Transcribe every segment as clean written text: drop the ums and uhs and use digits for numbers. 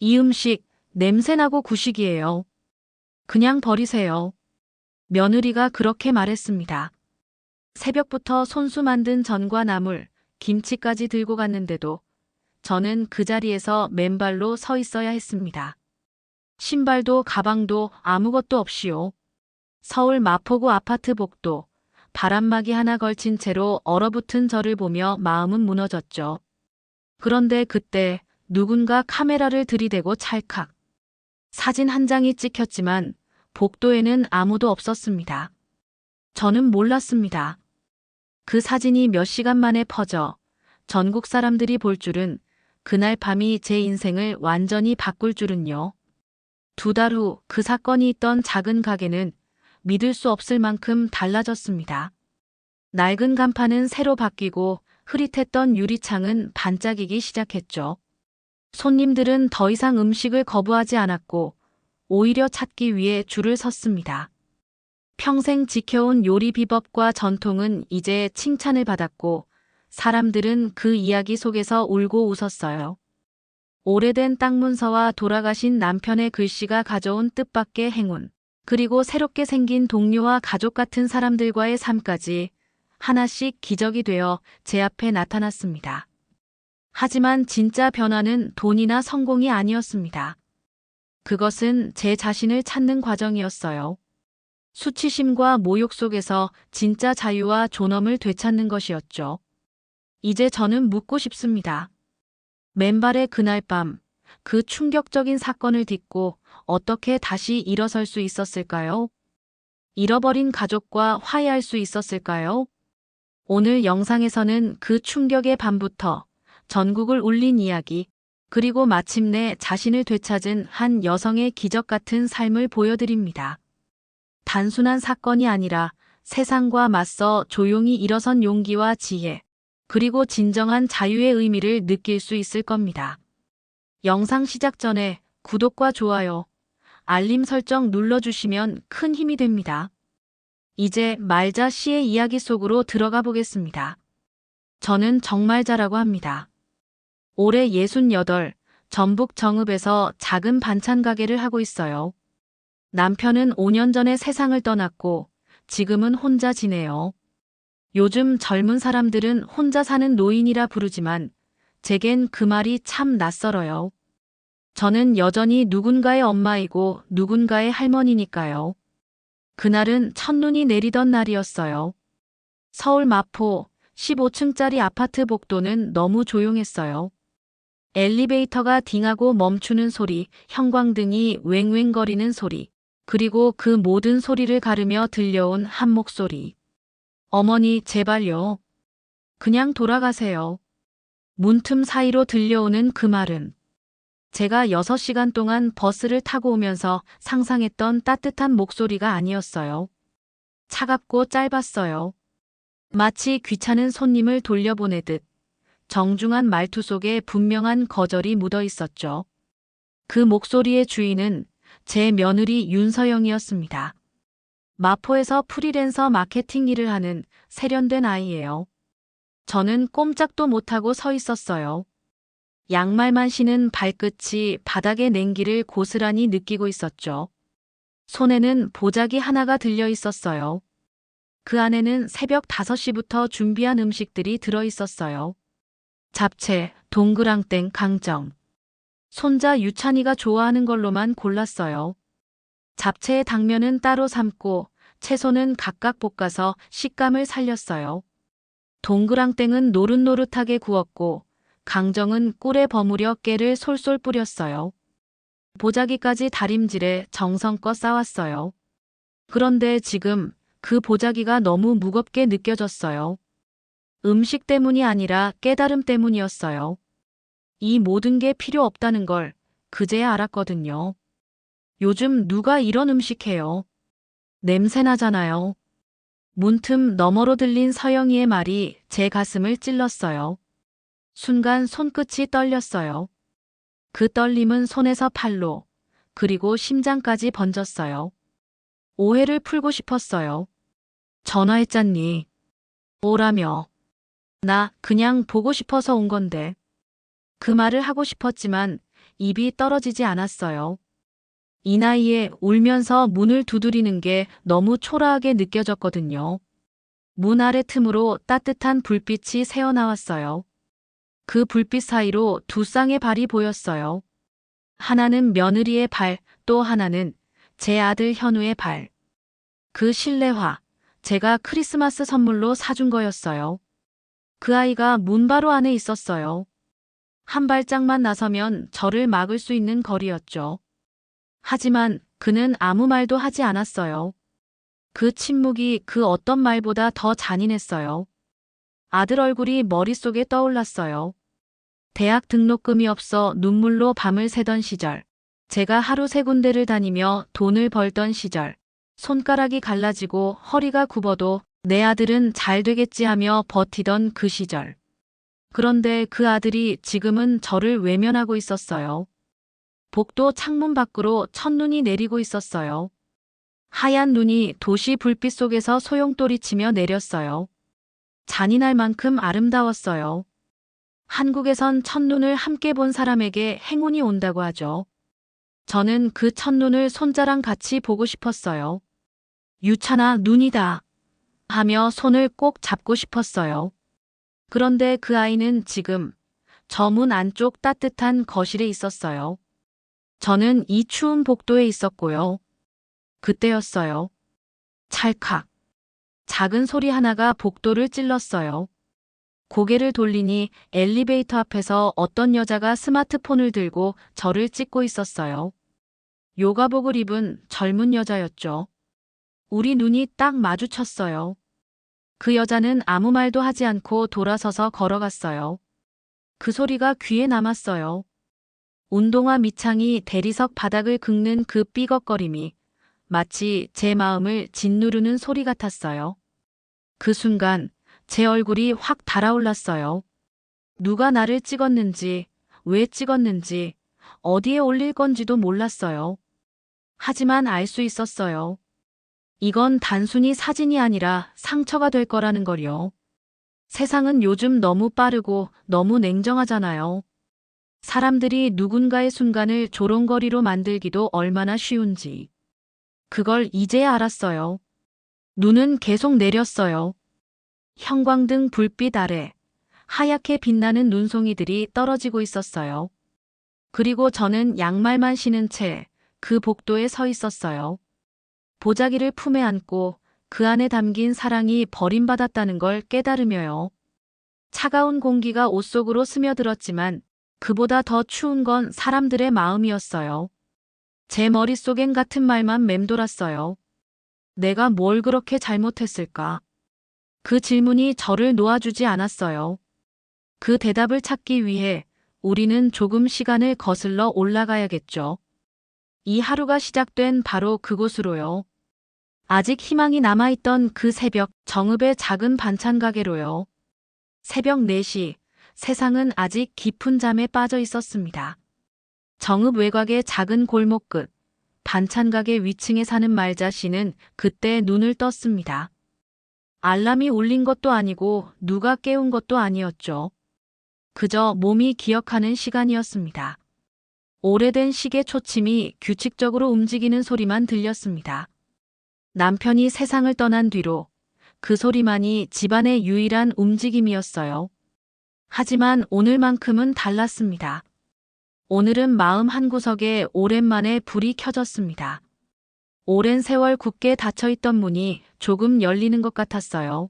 이 음식 냄새나고 구식이에요. 그냥 버리세요. 며느리가 그렇게 말했습니다. 새벽부터 손수 만든 전과 나물, 김치까지 들고 갔는데도 저는 그 자리에서 맨발로 서 있어야 했습니다. 신발도 가방도 아무것도 없이요. 서울 마포구 아파트 복도, 바람막이 하나 걸친 채로 얼어붙은 저를 보며 마음은 무너졌죠. 그런데 그때 누군가 카메라를 들이대고 찰칵. 사진 한 장이 찍혔지만 복도에는 아무도 없었습니다. 저는 몰랐습니다. 그 사진이 몇 시간 만에 퍼져 전국 사람들이 볼 줄은, 그날 밤이 제 인생을 완전히 바꿀 줄은요. 2달 후 그 사건이 있던 작은 가게는 믿을 수 없을 만큼 달라졌습니다. 낡은 간판은 새로 바뀌고 흐릿했던 유리창은 반짝이기 시작했죠. 손님들은 더 이상 음식을 거부하지 않았고 오히려 찾기 위해 줄을 섰습니다. 평생 지켜온 요리 비법과 전통은 이제 칭찬을 받았고 사람들은 그 이야기 속에서 울고 웃었어요. 오래된 땅 문서와 돌아가신 남편의 글씨가 가져온 뜻밖의 행운, 그리고 새롭게 생긴 동료와 가족 같은 사람들과의 삶까지 하나씩 기적이 되어 제 앞에 나타났습니다. 하지만 진짜 변화는 돈이나 성공이 아니었습니다. 그것은 제 자신을 찾는 과정이었어요. 수치심과 모욕 속에서 진짜 자유와 존엄을 되찾는 것이었죠. 이제 저는 묻고 싶습니다. 맨발의 그날 밤, 그 충격적인 사건을 딛고 어떻게 다시 일어설 수 있었을까요? 잃어버린 가족과 화해할 수 있었을까요? 오늘 영상에서는 그 충격의 밤부터 전국을 울린 이야기, 그리고 마침내 자신을 되찾은 한 여성의 기적 같은 삶을 보여드립니다. 단순한 사건이 아니라 세상과 맞서 조용히 일어선 용기와 지혜, 그리고 진정한 자유의 의미를 느낄 수 있을 겁니다. 영상 시작 전에 구독과 좋아요, 알림 설정 눌러주시면 큰 힘이 됩니다. 이제 말자 씨의 이야기 속으로 들어가 보겠습니다. 저는 정말자라고 합니다. 올해 68, 전북 정읍에서 작은 반찬 가게를 하고 있어요. 남편은 5년 전에 세상을 떠났고 지금은 혼자 지내요. 요즘 젊은 사람들은 혼자 사는 노인이라 부르지만 제겐 그 말이 참 낯설어요. 저는 여전히 누군가의 엄마이고 누군가의 할머니니까요. 그날은 첫눈이 내리던 날이었어요. 서울 마포 15층짜리 아파트 복도는 너무 조용했어요. 엘리베이터가 딩하고 멈추는 소리, 형광등이 웽웽거리는 소리, 그리고 그 모든 소리를 가르며 들려온 한 목소리. 어머니, 제발요. 그냥 돌아가세요. 문틈 사이로 들려오는 그 말은 제가 6시간 동안 버스를 타고 오면서 상상했던 따뜻한 목소리가 아니었어요. 차갑고 짧았어요. 마치 귀찮은 손님을 돌려보내듯 정중한 말투 속에 분명한 거절이 묻어 있었죠. 그 목소리의 주인은 제 며느리 윤서영이었습니다. 마포에서 프리랜서 마케팅 일을 하는 세련된 아이예요. 저는 꼼짝도 못하고 서 있었어요. 양말만 신은 발끝이 바닥의 냉기를 고스란히 느끼고 있었죠. 손에는 보자기 하나가 들려 있었어요. 그 안에는 새벽 5시부터 준비한 음식들이 들어 있었어요. 잡채, 동그랑땡, 강정. 손자 유찬이가 좋아하는 걸로만 골랐어요. 잡채의 당면은 따로 삶고 채소는 각각 볶아서 식감을 살렸어요. 동그랑땡은 노릇노릇하게 구웠고 강정은 꿀에 버무려 깨를 솔솔 뿌렸어요. 보자기까지 다림질에 정성껏 싸왔어요. 그런데 지금 그 보자기가 너무 무겁게 느껴졌어요. 음식 때문이 아니라 깨달음 때문이었어요. 이 모든 게 필요 없다는 걸 그제야 알았거든요. 요즘 누가 이런 음식 해요? 냄새 나잖아요. 문틈 너머로 들린 서영이의 말이 제 가슴을 찔렀어요. 순간 손끝이 떨렸어요. 그 떨림은 손에서 팔로, 그리고 심장까지 번졌어요. 오해를 풀고 싶었어요. 전화했잖니. 오라며. 나 그냥 보고 싶어서 온 건데. 그 말을 하고 싶었지만 입이 떨어지지 않았어요. 이 나이에 울면서 문을 두드리는 게 너무 초라하게 느껴졌거든요. 문 아래 틈으로 따뜻한 불빛이 새어나왔어요. 그 불빛 사이로 두 쌍의 발이 보였어요. 하나는 며느리의 발, 또 하나는 제 아들 현우의 발. 그 실내화, 제가 크리스마스 선물로 사준 거였어요. 그 아이가 문 바로 안에 있었어요. 한 발짝만 나서면 저를 막을 수 있는 거리였죠. 하지만 그는 아무 말도 하지 않았어요. 그 침묵이 그 어떤 말보다 더 잔인했어요. 아들 얼굴이 머릿속에 떠올랐어요. 대학 등록금이 없어 눈물로 밤을 새던 시절. 제가 하루 세 군데를 다니며 돈을 벌던 시절. 손가락이 갈라지고 허리가 굽어도 내 아들은 잘 되겠지 하며 버티던 그 시절. 그런데 그 아들이 지금은 저를 외면하고 있었어요. 복도 창문 밖으로 첫눈이 내리고 있었어요. 하얀 눈이 도시 불빛 속에서 소용돌이치며 내렸어요. 잔인할 만큼 아름다웠어요. 한국에선 첫눈을 함께 본 사람에게 행운이 온다고 하죠. 저는 그 첫눈을 손자랑 같이 보고 싶었어요. 유찬아, 눈이다. 하며 손을 꼭 잡고 싶었어요. 그런데 그 아이는 지금 저 문 안쪽 따뜻한 거실에 있었어요. 저는 이 추운 복도에 있었고요. 그때였어요. 찰칵. 작은 소리 하나가 복도를 찔렀어요. 고개를 돌리니 엘리베이터 앞에서 어떤 여자가 스마트폰을 들고 저를 찍고 있었어요. 요가복을 입은 젊은 여자였죠. 우리 눈이 딱 마주쳤어요. 그 여자는 아무 말도 하지 않고 돌아서서 걸어갔어요. 그 소리가 귀에 남았어요. 운동화 밑창이 대리석 바닥을 긁는 그 삐걱거림이 마치 제 마음을 짓누르는 소리 같았어요. 그 순간 제 얼굴이 확 달아올랐어요. 누가 나를 찍었는지, 왜 찍었는지, 어디에 올릴 건지도 몰랐어요. 하지만 알 수 있었어요. 이건 단순히 사진이 아니라 상처가 될 거라는 걸요. 세상은 요즘 너무 빠르고 너무 냉정하잖아요. 사람들이 누군가의 순간을 조롱거리로 만들기도 얼마나 쉬운지. 그걸 이제야 알았어요. 눈은 계속 내렸어요. 형광등 불빛 아래 하얗게 빛나는 눈송이들이 떨어지고 있었어요. 그리고 저는 양말만 신은 채 그 복도에 서 있었어요. 보자기를 품에 안고 그 안에 담긴 사랑이 버림받았다는 걸 깨달으며요. 차가운 공기가 옷 속으로 스며들었지만 그보다 더 추운 건 사람들의 마음이었어요. 제 머릿속엔 같은 말만 맴돌았어요. 내가 뭘 그렇게 잘못했을까? 그 질문이 저를 놓아주지 않았어요. 그 대답을 찾기 위해 우리는 조금 시간을 거슬러 올라가야겠죠. 이 하루가 시작된 바로 그곳으로요. 아직 희망이 남아있던 그 새벽 정읍의 작은 반찬 가게로요. 새벽 4시, 세상은 아직 깊은 잠에 빠져 있었습니다. 정읍 외곽의 작은 골목 끝, 반찬 가게 위층에 사는 말자 씨는 그때 눈을 떴습니다. 알람이 울린 것도 아니고 누가 깨운 것도 아니었죠. 그저 몸이 기억하는 시간이었습니다. 오래된 시계 초침이 규칙적으로 움직이는 소리만 들렸습니다. 남편이 세상을 떠난 뒤로 그 소리만이 집안의 유일한 움직임이었어요. 하지만 오늘만큼은 달랐습니다. 오늘은 마음 한구석에 오랜만에 불이 켜졌습니다. 오랜 세월 굳게 닫혀있던 문이 조금 열리는 것 같았어요.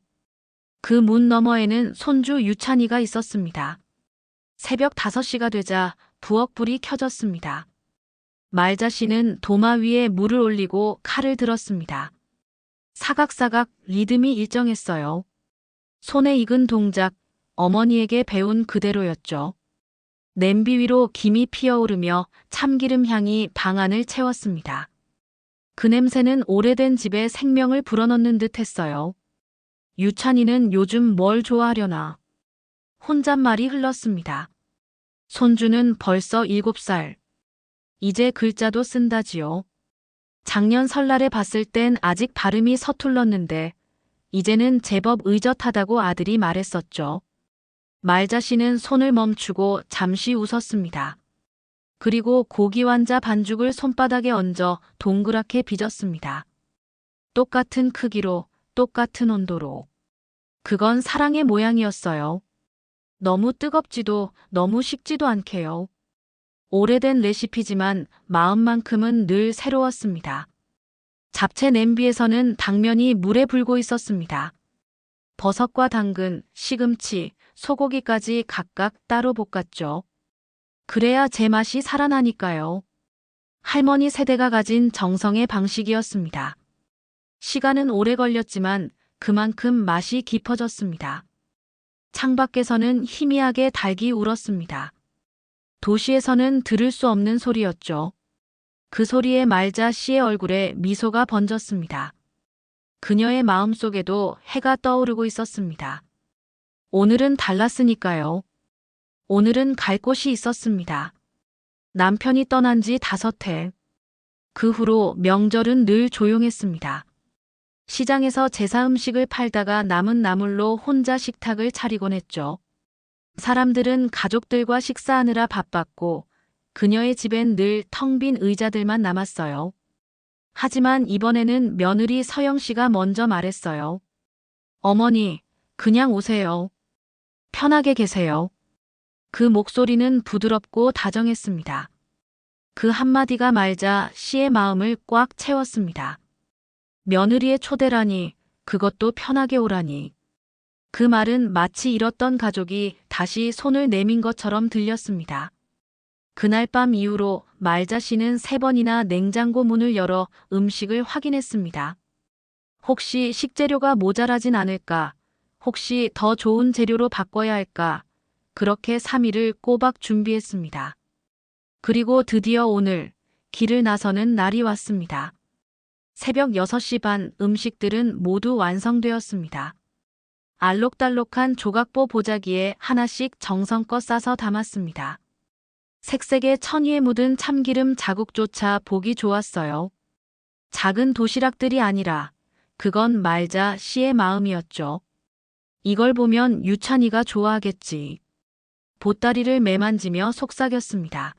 그 문 너머에는 손주 유찬이가 있었습니다. 새벽 5시가 되자 부엌 불이 켜졌습니다. 말자 씨는 도마 위에 물을 올리고 칼을 들었습니다. 사각사각 리듬이 일정했어요. 손에 익은 동작, 어머니에게 배운 그대로였죠. 냄비 위로 김이 피어오르며 참기름 향이 방 안을 채웠습니다. 그 냄새는 오래된 집에 생명을 불어넣는 듯 했어요. 유찬이는 요즘 뭘 좋아하려나? 혼잣말이 흘렀습니다. 손주는 벌써 7살. 이제 글자도 쓴다지요. 작년 설날에 봤을 땐 아직 발음이 서툴렀는데 이제는 제법 의젓하다고 아들이 말했었죠. 말자 씨는 손을 멈추고 잠시 웃었습니다. 그리고 고기 완자 반죽을 손바닥에 얹어 동그랗게 빚었습니다. 똑같은 크기로, 똑같은 온도로. 그건 사랑의 모양이었어요. 너무 뜨겁지도 너무 식지도 않게요. 오래된 레시피지만 마음만큼은 늘 새로웠습니다. 잡채 냄비에서는 당면이 물에 불고 있었습니다. 버섯과 당근, 시금치, 소고기까지 각각 따로 볶았죠. 그래야 제맛이 살아나니까요. 할머니 세대가 가진 정성의 방식이었습니다. 시간은 오래 걸렸지만 그만큼 맛이 깊어졌습니다. 창밖에서는 희미하게 닭이 울었습니다. 도시에서는 들을 수 없는 소리였죠. 그 소리에 말자 씨의 얼굴에 미소가 번졌습니다. 그녀의 마음속에도 해가 떠오르고 있었습니다. 오늘은 달랐으니까요. 오늘은 갈 곳이 있었습니다. 남편이 떠난 지 5해. 그 후로 명절은 늘 조용했습니다. 시장에서 제사 음식을 팔다가 남은 나물로 혼자 식탁을 차리곤 했죠. 사람들은 가족들과 식사하느라 바빴고 그녀의 집엔 늘 텅 빈 의자들만 남았어요. 하지만 이번에는 며느리 서영 씨가 먼저 말했어요. 어머니, 그냥 오세요. 편하게 계세요. 그 목소리는 부드럽고 다정했습니다. 그 한마디가 말자 씨의 마음을 꽉 채웠습니다. 며느리의 초대라니, 그것도 편하게 오라니. 그 말은 마치 잃었던 가족이 다시 손을 내민 것처럼 들렸습니다. 그날 밤 이후로 말자 씨는 3번이나 냉장고 문을 열어 음식을 확인했습니다. 혹시 식재료가 모자라진 않을까? 혹시 더 좋은 재료로 바꿔야 할까? 그렇게 3일을 꼬박 준비했습니다. 그리고 드디어 오늘 길을 나서는 날이 왔습니다. 새벽 6시 반 음식들은 모두 완성되었습니다. 알록달록한 조각보 보자기에 하나씩 정성껏 싸서 담았습니다. 색색의 천위에 묻은 참기름 자국조차 보기 좋았어요. 작은 도시락들이 아니라 그건 말자 씨의 마음이었죠. 이걸 보면 유찬이가 좋아하겠지. 보따리를 매만지며 속삭였습니다.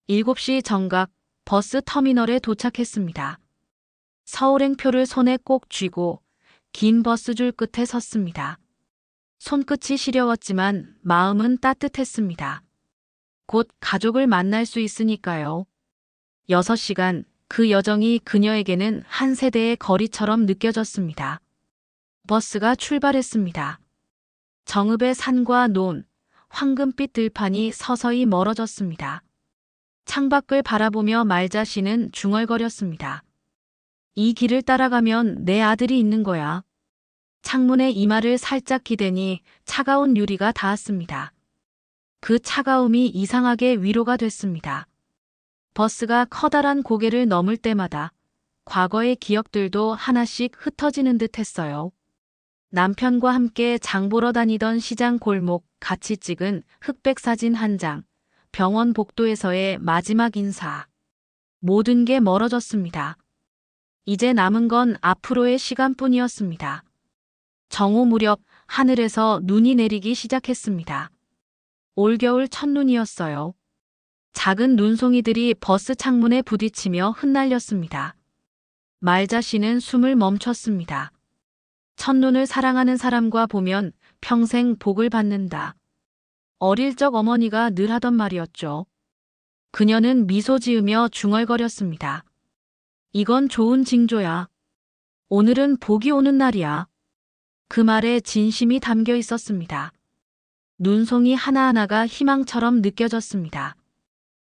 7시 정각 버스 터미널에 도착했습니다. 서울행표를 손에 꼭 쥐고 긴 버스줄 끝에 섰습니다. 손끝이 시려웠지만 마음은 따뜻했습니다. 곧 가족을 만날 수 있으니까요. 6시간, 그 여정이 그녀에게는 한 세대의 거리처럼 느껴졌습니다. 버스가 출발했습니다. 정읍의 산과 논, 황금빛 들판이 서서히 멀어졌습니다. 창밖을 바라보며 말자 씨는 중얼거렸습니다. 이 길을 따라가면 내 아들이 있는 거야. 창문에 이마를 살짝 기대니 차가운 유리가 닿았습니다. 그 차가움이 이상하게 위로가 됐습니다. 버스가 커다란 고개를 넘을 때마다 과거의 기억들도 하나씩 흩어지는 듯 했어요. 남편과 함께 장 보러 다니던 시장 골목, 같이 찍은 흑백 사진 한 장, 병원 복도에서의 마지막 인사. 모든 게 멀어졌습니다. 이제 남은 건 앞으로의 시간뿐이었습니다. 정오 무렵 하늘에서 눈이 내리기 시작했습니다. 올겨울 첫눈이었어요. 작은 눈송이들이 버스 창문에 부딪히며 흩날렸습니다. 말자 씨는 숨을 멈췄습니다. 첫눈을 사랑하는 사람과 보면 평생 복을 받는다. 어릴 적 어머니가 늘 하던 말이었죠. 그녀는 미소 지으며 중얼거렸습니다. 이건 좋은 징조야. 오늘은 복이 오는 날이야. 그 말에 진심이 담겨 있었습니다. 눈송이 하나하나가 희망처럼 느껴졌습니다.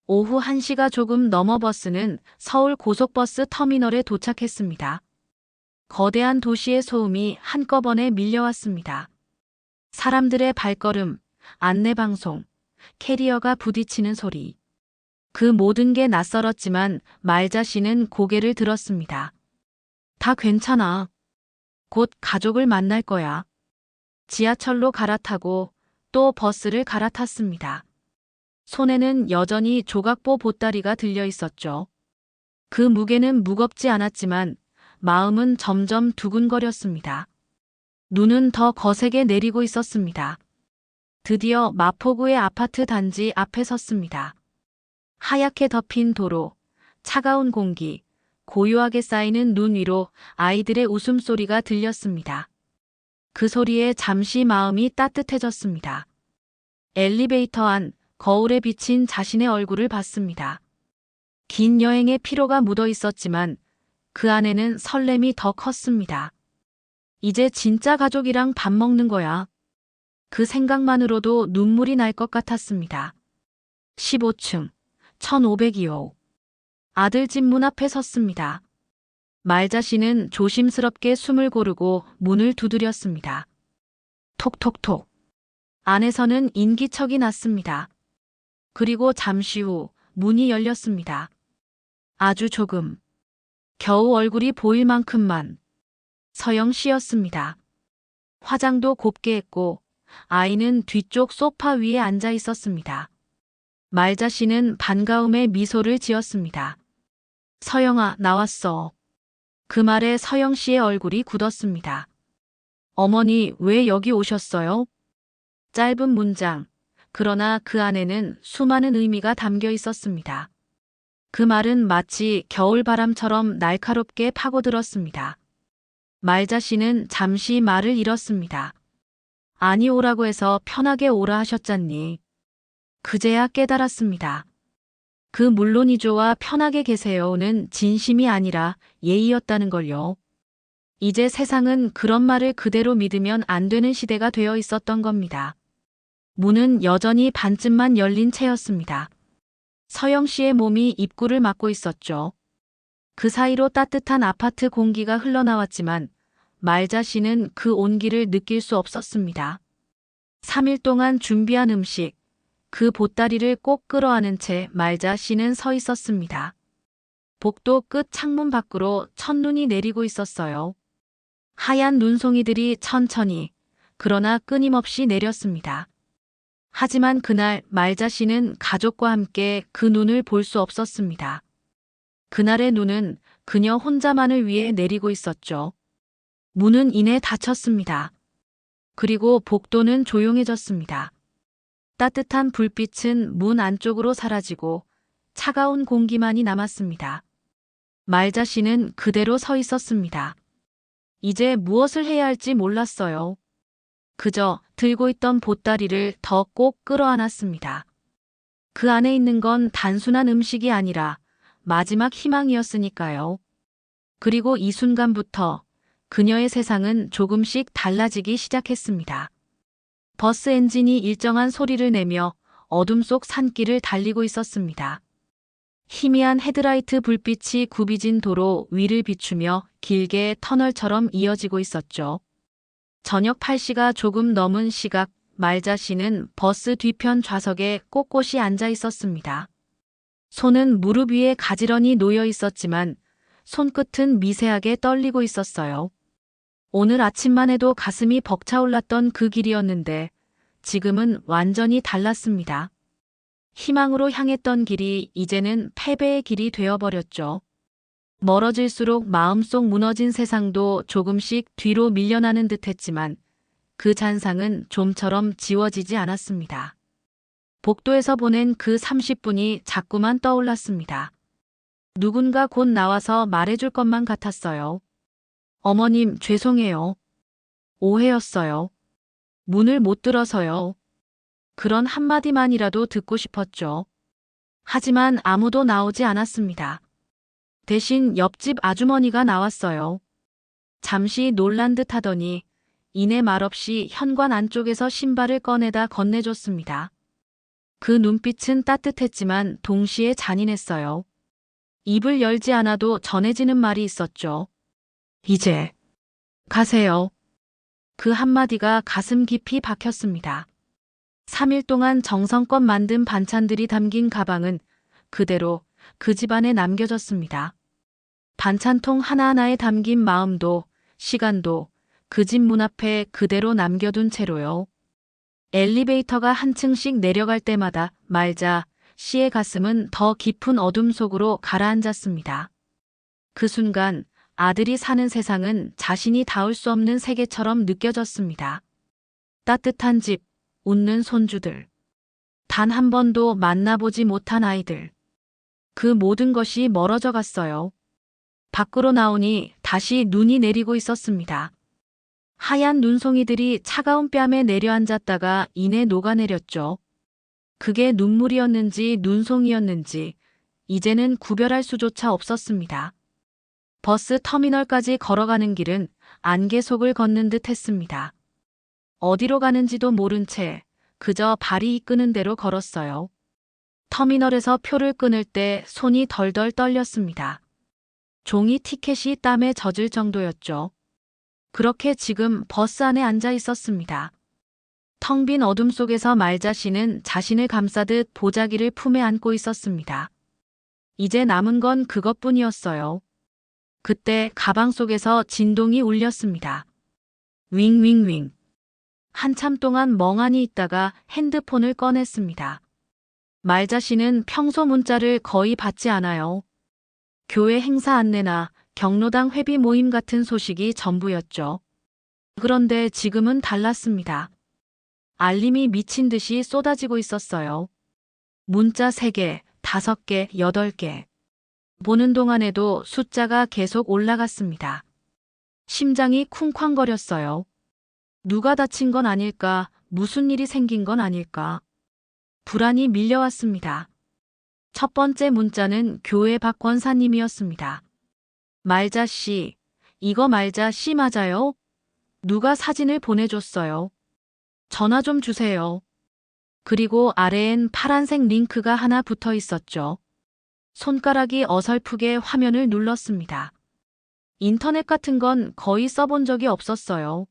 오후 1시가 조금 넘어 버스는 서울 고속버스 터미널에 도착했습니다. 거대한 도시의 소음이 한꺼번에 밀려왔습니다. 사람들의 발걸음, 안내방송, 캐리어가 부딪히는 소리. 그 모든 게 낯설었지만 말자 씨는 고개를 들었습니다. 다 괜찮아. 곧 가족을 만날 거야. 지하철로 갈아타고 또 버스를 갈아탔습니다. 손에는 여전히 조각보 보따리가 들려 있었죠. 그 무게는 무겁지 않았지만 마음은 점점 두근거렸습니다. 눈은 더 거세게 내리고 있었습니다. 드디어 마포구의 아파트 단지 앞에 섰습니다. 하얗게 덮인 도로, 차가운 공기, 고요하게 쌓이는 눈 위로 아이들의 웃음소리가 들렸습니다. 그 소리에 잠시 마음이 따뜻해졌습니다. 엘리베이터 안 거울에 비친 자신의 얼굴을 봤습니다. 긴 여행의 피로가 묻어 있었지만 그 안에는 설렘이 더 컸습니다. 이제 진짜 가족이랑 밥 먹는 거야. 그 생각만으로도 눈물이 날 것 같았습니다. 15층 1502호 아들 집 문 앞에 섰습니다. 말자 씨는 조심스럽게 숨을 고르고 문을 두드렸습니다. 톡톡톡. 안에서는 인기척이 났습니다. 그리고 잠시 후 문이 열렸습니다. 아주 조금. 겨우 얼굴이 보일 만큼만. 서영 씨였습니다. 화장도 곱게 했고 아이는 뒤쪽 소파 위에 앉아 있었습니다. 말자 씨는 반가움에 미소를 지었습니다. 서영아, 나왔어. 그 말에 서영 씨의 얼굴이 굳었습니다. 어머니, 왜 여기 오셨어요? 짧은 문장. 그러나 그 안에는 수많은 의미가 담겨 있었습니다. 그 말은 마치 겨울바람처럼 날카롭게 파고들었습니다. 말자 씨는 잠시 말을 잃었습니다. 아니, 오라고 해서 편하게 오라 하셨잖니. 그제야 깨달았습니다. 그 물론이죠와 편하게 계세요는 진심이 아니라 예의였다는 걸요. 이제 세상은 그런 말을 그대로 믿으면 안 되는 시대가 되어 있었던 겁니다. 문은 여전히 반쯤만 열린 채였습니다. 서영 씨의 몸이 입구를 막고 있었죠. 그 사이로 따뜻한 아파트 공기가 흘러나왔지만 말자 씨는 그 온기를 느낄 수 없었습니다. 3일 동안 준비한 음식, 그 보따리를 꼭 끌어안은 채 말자 씨는 서 있었습니다. 복도 끝 창문 밖으로 첫눈이 내리고 있었어요. 하얀 눈송이들이 천천히, 그러나 끊임없이 내렸습니다. 하지만 그날 말자 씨는 가족과 함께 그 눈을 볼 수 없었습니다. 그날의 눈은 그녀 혼자만을 위해 내리고 있었죠. 문은 이내 닫혔습니다. 그리고 복도는 조용해졌습니다. 따뜻한 불빛은 문 안쪽으로 사라지고 차가운 공기만이 남았습니다. 말자 씨는 그대로 서 있었습니다. 이제 무엇을 해야 할지 몰랐어요. 그저 들고 있던 보따리를 더 꼭 끌어안았습니다. 그 안에 있는 건 단순한 음식이 아니라 마지막 희망이었으니까요. 그리고 이 순간부터 그녀의 세상은 조금씩 달라지기 시작했습니다. 버스 엔진이 일정한 소리를 내며 어둠 속 산길을 달리고 있었습니다. 희미한 헤드라이트 불빛이 굽이진 도로 위를 비추며 길게 터널처럼 이어지고 있었죠. 저녁 8시가 조금 넘은 시각, 말자 씨는 버스 뒤편 좌석에 꼿꼿이 앉아 있었습니다. 손은 무릎 위에 가지런히 놓여 있었지만 손끝은 미세하게 떨리고 있었어요. 오늘 아침만 해도 가슴이 벅차올랐던 그 길이었는데 지금은 완전히 달랐습니다. 희망으로 향했던 길이 이제는 패배의 길이 되어버렸죠. 멀어질수록 마음속 무너진 세상도 조금씩 뒤로 밀려나는 듯했지만 그 잔상은 좀처럼 지워지지 않았습니다. 복도에서 보낸 그 30분이 자꾸만 떠올랐습니다. 누군가 곧 나와서 말해줄 것만 같았어요. 어머님, 죄송해요. 오해였어요. 문을 못 들어서요. 그런 한마디만이라도 듣고 싶었죠. 하지만 아무도 나오지 않았습니다. 대신 옆집 아주머니가 나왔어요. 잠시 놀란 듯 하더니 이내 말없이 현관 안쪽에서 신발을 꺼내다 건네줬습니다. 그 눈빛은 따뜻했지만 동시에 잔인했어요. 입을 열지 않아도 전해지는 말이 있었죠. 이제 가세요. 그 한마디가 가슴 깊이 박혔습니다. 3일 동안 정성껏 만든 반찬들이 담긴 가방은 그대로 그 집안에 남겨졌습니다. 반찬통 하나하나에 담긴 마음도 시간도 그 집 문 앞에 그대로 남겨둔 채로요. 엘리베이터가 한 층씩 내려갈 때마다 말자 씨의 가슴은 더 깊은 어둠 속으로 가라앉았습니다. 그 순간 아들이 사는 세상은 자신이 닿을 수 없는 세계처럼 느껴졌습니다. 따뜻한 집, 웃는 손주들, 단 한 번도 만나보지 못한 아이들. 그 모든 것이 멀어져 갔어요. 밖으로 나오니 다시 눈이 내리고 있었습니다. 하얀 눈송이들이 차가운 뺨에 내려앉았다가 이내 녹아내렸죠. 그게 눈물이었는지 눈송이였는지 이제는 구별할 수조차 없었습니다. 버스 터미널까지 걸어가는 길은 안개 속을 걷는 듯 했습니다. 어디로 가는지도 모른 채 그저 발이 이끄는 대로 걸었어요. 터미널에서 표를 끊을 때 손이 덜덜 떨렸습니다. 종이 티켓이 땀에 젖을 정도였죠. 그렇게 지금 버스 안에 앉아 있었습니다. 텅 빈 어둠 속에서 말자 씨는 자신을 감싸듯 보자기를 품에 안고 있었습니다. 이제 남은 건 그것뿐이었어요. 그때 가방 속에서 진동이 울렸습니다. 윙윙윙. 한참 동안 멍하니 있다가 핸드폰을 꺼냈습니다. 말자 씨는 평소 문자를 거의 받지 않아요. 교회 행사 안내나 경로당 회비 모임 같은 소식이 전부였죠. 그런데 지금은 달랐습니다. 알림이 미친 듯이 쏟아지고 있었어요. 문자 3개, 5개, 8개. 보는 동안에도 숫자가 계속 올라갔습니다. 심장이 쿵쾅거렸어요. 누가 다친 건 아닐까, 무슨 일이 생긴 건 아닐까. 불안이 밀려왔습니다. 첫 번째 문자는 교회 박 권사님이었습니다. 말자 씨, 이거 말자 씨 맞아요? 누가 사진을 보내줬어요. 전화 좀 주세요. 그리고 아래엔 파란색 링크가 하나 붙어 있었죠. 손가락이 어설프게 화면을 눌렀습니다. 인터넷 같은 건 거의 써본 적이 없었어요.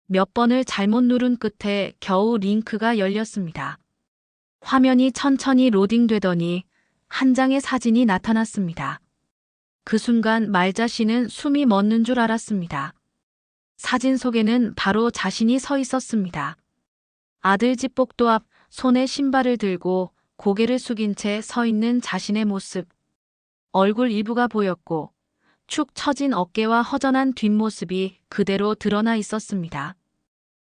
몇 번을 잘못 누른 끝에 겨우 링크가 열렸습니다. 화면이 천천히 로딩되더니 한 장의 사진이 나타났습니다. 그 순간 말자 씨는 숨이 멎는 줄 알았습니다. 사진 속에는 바로 자신이 서 있었습니다. 아들 집 복도 앞 손에 신발을 들고 고개를 숙인 채 서 있는 자신의 모습. 얼굴 일부가 보였고 축 처진 어깨와 허전한 뒷모습이 그대로 드러나 있었습니다.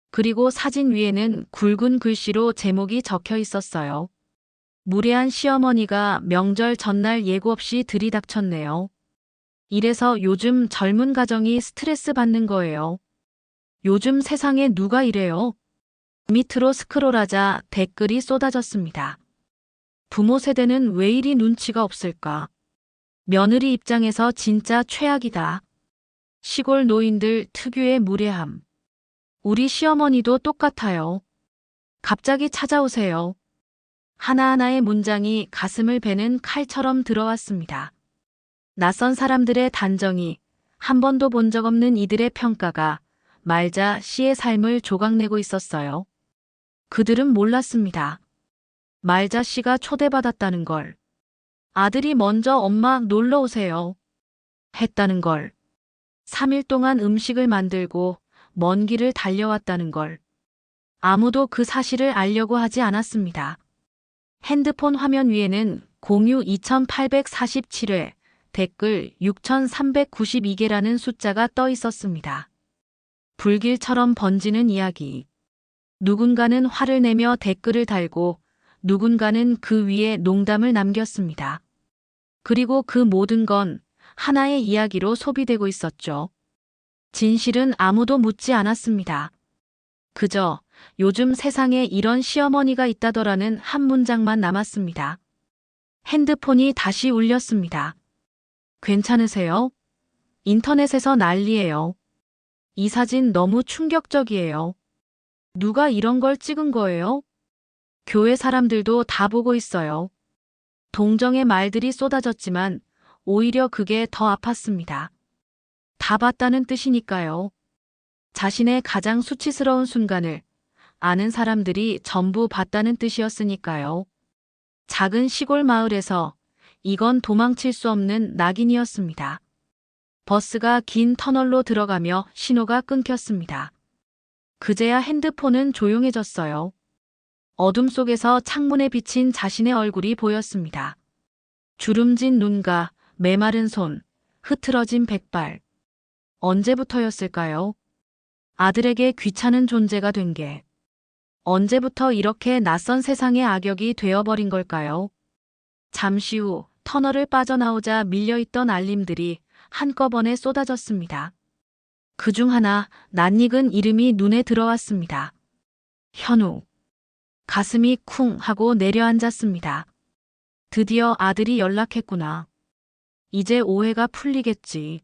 그리고 사진 위에는 굵은 글씨로 제목이 적혀 있었어요. 무례한 시어머니가 명절 전날 예고 없이 들이닥쳤네요. 이래서 요즘 젊은 가정이 스트레스 받는 거예요. 요즘 세상에 누가 이래요? 밑으로 스크롤하자 댓글이 쏟아졌습니다. 부모 세대는 왜 이리 눈치가 없을까? 며느리 입장에서 진짜 최악이다. 시골 노인들 특유의 무례함. 우리 시어머니도 똑같아요. 갑자기 찾아오세요. 하나하나의 문장이 가슴을 베는 칼처럼 들어왔습니다. 낯선 사람들의 단정이, 한 번도 본 적 없는 이들의 평가가 말자 씨의 삶을 조각내고 있었어요. 그들은 몰랐습니다. 말자 씨가 초대받았다는 걸. 아들이 먼저 엄마 놀러 오세요. 했다는 걸. 3일 동안 음식을 만들고 먼 길을 달려왔다는 걸. 아무도 그 사실을 알려고 하지 않았습니다. 핸드폰 화면 위에는 공유 2847회, 댓글 6392개라는 숫자가 떠 있었습니다. 불길처럼 번지는 이야기. 누군가는 화를 내며 댓글을 달고 누군가는 그 위에 농담을 남겼습니다. 그리고 그 모든 건 하나의 이야기로 소비되고 있었죠. 진실은 아무도 묻지 않았습니다. 그저 요즘 세상에 이런 시어머니가 있다더라는 한 문장만 남았습니다. 핸드폰이 다시 울렸습니다. 괜찮으세요? 인터넷에서 난리예요. 이 사진 너무 충격적이에요. 누가 이런 걸 찍은 거예요? 교회 사람들도 다 보고 있어요. 동정의 말들이 쏟아졌지만 오히려 그게 더 아팠습니다. 다 봤다는 뜻이니까요. 자신의 가장 수치스러운 순간을 아는 사람들이 전부 봤다는 뜻이었으니까요. 작은 시골 마을에서 이건 도망칠 수 없는 낙인이었습니다. 버스가 긴 터널로 들어가며 신호가 끊겼습니다. 그제야 핸드폰은 조용해졌어요. 어둠 속에서 창문에 비친 자신의 얼굴이 보였습니다. 주름진 눈과 메마른 손, 흐트러진 백발. 언제부터였을까요? 아들에게 귀찮은 존재가 된 게 언제부터 이렇게 낯선 세상의 악역이 되어버린 걸까요? 잠시 후 터널을 빠져나오자 밀려있던 알림들이 한꺼번에 쏟아졌습니다. 그중 하나 낯익은 이름이 눈에 들어왔습니다. 현우. 가슴이 쿵 하고 내려앉았습니다. 드디어 아들이 연락했구나. 이제 오해가 풀리겠지.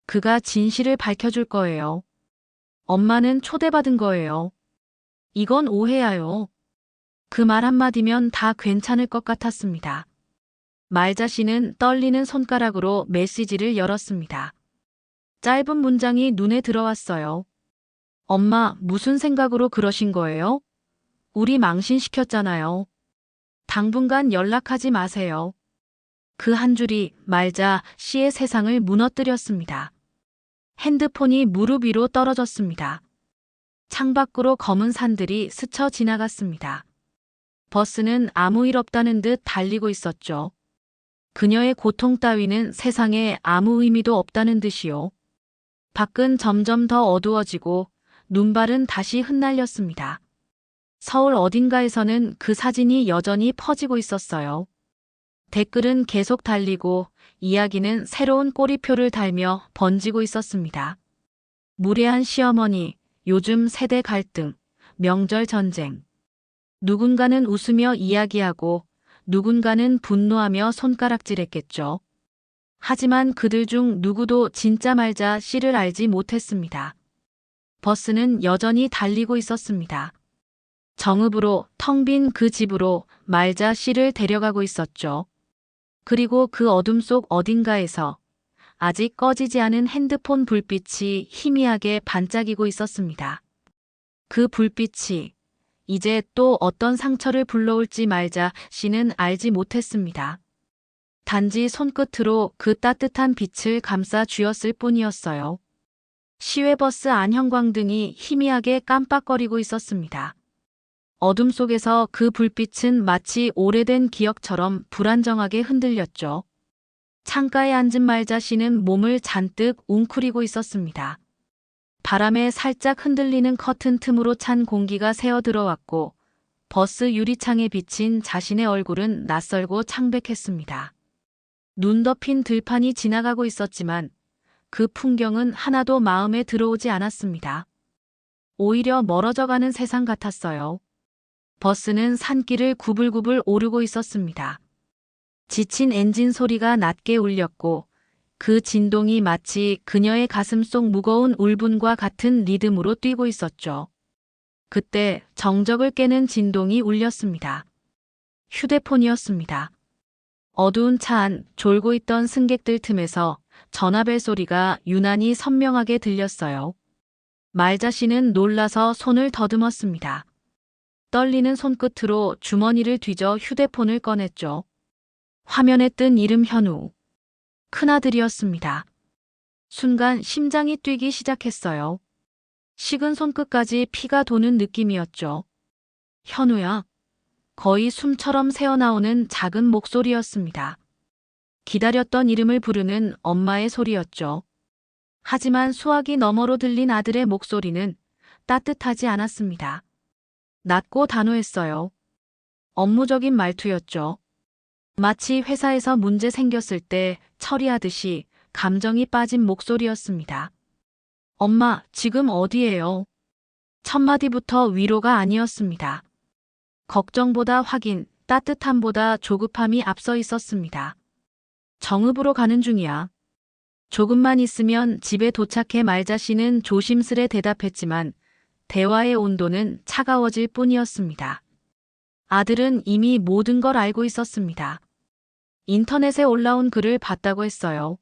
그가 진실을 밝혀줄 거예요. 엄마는 초대받은 거예요. 이건 오해야요. 그 말 한마디면 다 괜찮을 것 같았습니다. 말자 씨는 떨리는 손가락으로 메시지를 열었습니다. 짧은 문장이 눈에 들어왔어요. 엄마, 무슨 생각으로 그러신 거예요? 우리 망신시켰잖아요. 당분간 연락하지 마세요. 그 한 줄이 말자 씨의 세상을 무너뜨렸습니다. 핸드폰이 무릎 위로 떨어졌습니다. 창밖으로 검은 산들이 스쳐 지나갔습니다. 버스는 아무 일 없다는 듯 달리고 있었죠. 그녀의 고통 따위는 세상에 아무 의미도 없다는 듯이요. 밖은 점점 더 어두워지고 눈발은 다시 흩날렸습니다. 서울 어딘가에서는 그 사진이 여전히 퍼지고 있었어요. 댓글은 계속 달리고 이야기는 새로운 꼬리표를 달며 번지고 있었습니다. 무례한 시어머니, 요즘 세대 갈등, 명절 전쟁. 누군가는 웃으며 이야기하고 누군가는 분노하며 손가락질했겠죠. 하지만 그들 중 누구도 진짜 말자 씨를 알지 못했습니다. 버스는 여전히 달리고 있었습니다. 정읍으로 텅 빈 그 집으로 말자 씨를 데려가고 있었죠. 그리고 그 어둠 속 어딘가에서 아직 꺼지지 않은 핸드폰 불빛이 희미하게 반짝이고 있었습니다. 그 불빛이 이제 또 어떤 상처를 불러올지 말자 씨는 알지 못했습니다. 단지 손끝으로 그 따뜻한 빛을 감싸 쥐었을 뿐이었어요. 시외버스 안 형광등이 희미하게 깜빡거리고 있었습니다. 어둠 속에서 그 불빛은 마치 오래된 기억처럼 불안정하게 흔들렸죠. 창가에 앉은 말자 씨는 몸을 잔뜩 웅크리고 있었습니다. 바람에 살짝 흔들리는 커튼 틈으로 찬 공기가 새어 들어왔고 버스 유리창에 비친 자신의 얼굴은 낯설고 창백했습니다. 눈 덮인 들판이 지나가고 있었지만 그 풍경은 하나도 마음에 들어오지 않았습니다. 오히려 멀어져가는 세상 같았어요. 버스는 산길을 구불구불 오르고 있었습니다. 지친 엔진 소리가 낮게 울렸고 그 진동이 마치 그녀의 가슴 속 무거운 울분과 같은 리듬으로 뛰고 있었죠. 그때 정적을 깨는 진동이 울렸습니다. 휴대폰이었습니다. 어두운 차 안 졸고 있던 승객들 틈에서 전화벨 소리가 유난히 선명하게 들렸어요. 말자 씨는 놀라서 손을 더듬었습니다. 떨리는 손끝으로 주머니를 뒤져 휴대폰을 꺼냈죠. 화면에 뜬 이름 현우. 큰아들이었습니다. 순간 심장이 뛰기 시작했어요. 식은 손끝까지 피가 도는 느낌이었죠. 현우야. 거의 숨처럼 새어나오는 작은 목소리였습니다. 기다렸던 이름을 부르는 엄마의 소리였죠. 하지만 수화기 너머로 들린 아들의 목소리는 따뜻하지 않았습니다. 낮고 단호했어요. 업무적인 말투였죠. 마치 회사에서 문제 생겼을 때 처리하듯이 감정이 빠진 목소리였습니다. 엄마, 지금 어디예요? 첫 마디부터 위로가 아니었습니다. 걱정보다 확인, 따뜻함보다 조급함이 앞서 있었습니다. 정읍으로 가는 중이야. 조금만 있으면 집에 도착해 말자 씨는 조심스레 대답했지만 대화의 온도는 차가워질 뿐이었습니다. 아들은 이미 모든 걸 알고 있었습니다. 인터넷에 올라온 글을 봤다고 했어요.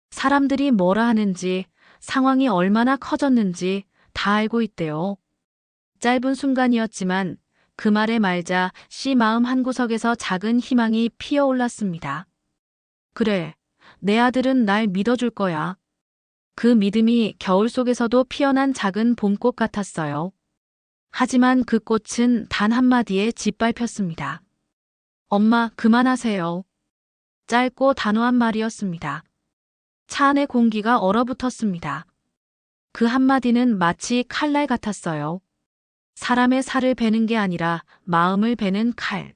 사람들이 뭐라 하는지, 상황이 얼마나 커졌는지 다 알고 있대요. 짧은 순간이었지만 그 말에 말자 씨 마음 한구석에서 작은 희망이 피어올랐습니다. 그래, 내 아들은 날 믿어줄 거야. 그 믿음이 겨울 속에서도 피어난 작은 봄꽃 같았어요. 하지만 그 꽃은 단 한마디에 짓밟혔습니다. 엄마, 그만하세요. 짧고 단호한 말이었습니다. 차 안의 공기가 얼어붙었습니다. 그 한마디는 마치 칼날 같았어요. 사람의 살을 베는 게 아니라 마음을 베는 칼.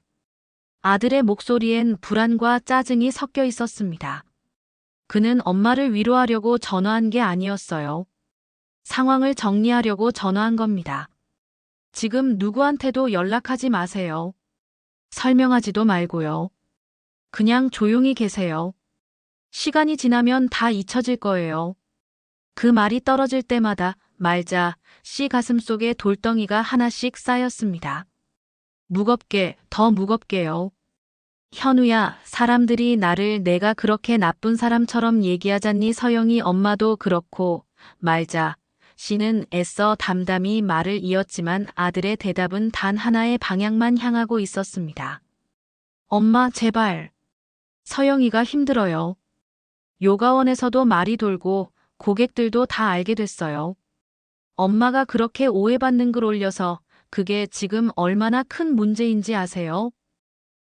아들의 목소리엔 불안과 짜증이 섞여 있었습니다. 그는 엄마를 위로하려고 전화한 게 아니었어요. 상황을 정리하려고 전화한 겁니다. 지금 누구한테도 연락하지 마세요. 설명하지도 말고요. 그냥 조용히 계세요. 시간이 지나면 다 잊혀질 거예요. 그 말이 떨어질 때마다 말자 씨 가슴속에 돌덩이가 하나씩 쌓였습니다. 무겁게, 더 무겁게요. 현우야, 사람들이 나를 내가 그렇게 나쁜 사람처럼 얘기하잖니. 서영이 엄마도 그렇고. 말자 씨는 애써 담담히 말을 이었지만 아들의 대답은 단 하나의 방향만 향하고 있었습니다. 엄마, 제발. 서영이가 힘들어요. 요가원에서도 말이 돌고 고객들도 다 알게 됐어요. 엄마가 그렇게 오해받는 글 올려서 그게 지금 얼마나 큰 문제인지 아세요?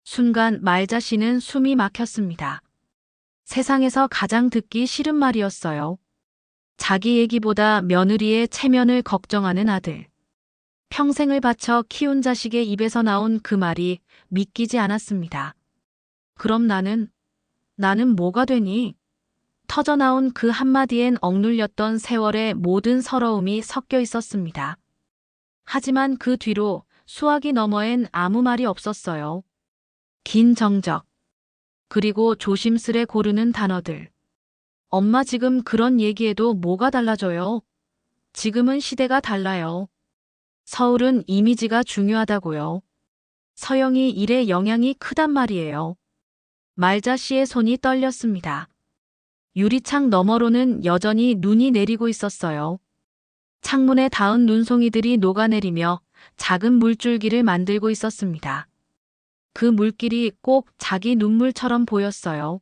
순간 말자 씨는 숨이 막혔습니다. 세상에서 가장 듣기 싫은 말이었어요. 자기 얘기보다 며느리의 체면을 걱정하는 아들. 평생을 바쳐 키운 자식의 입에서 나온 그 말이 믿기지 않았습니다. 그럼 나는 뭐가 되니? 터져나온 그 한마디엔 억눌렸던 세월의 모든 서러움이 섞여 있었습니다. 하지만 그 뒤로 수화기 너머엔 아무 말이 없었어요. 긴 정적. 그리고 조심스레 고르는 단어들. 엄마, 지금 그런 얘기해도 뭐가 달라져요? 지금은 시대가 달라요. 서울은 이미지가 중요하다고요. 서영이 일에 영향이 크단 말이에요. 말자 씨의 손이 떨렸습니다. 유리창 너머로는 여전히 눈이 내리고 있었어요. 창문에 닿은 눈송이들이 녹아내리며 작은 물줄기를 만들고 있었습니다. 그 물길이 꼭 자기 눈물처럼 보였어요.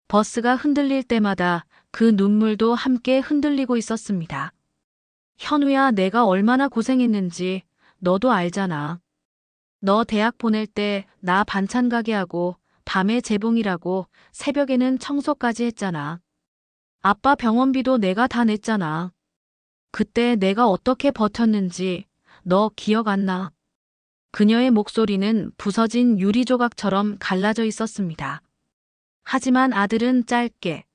버스가 흔들릴 때마다 그 눈물도 함께 흔들리고 있었습니다. 현우야, 내가 얼마나 고생했는지 너도 알잖아. 너 대학 보낼 때 나 반찬 가게 하고 밤에 재봉이라고 새벽에는 청소까지 했잖아. 아빠 병원비도 내가 다 냈잖아. 그때 내가 어떻게 버텼는지 너 기억 안 나? 그녀의 목소리는 부서진 유리 조각처럼 갈라져 있었습니다. 하지만 아들은 짧게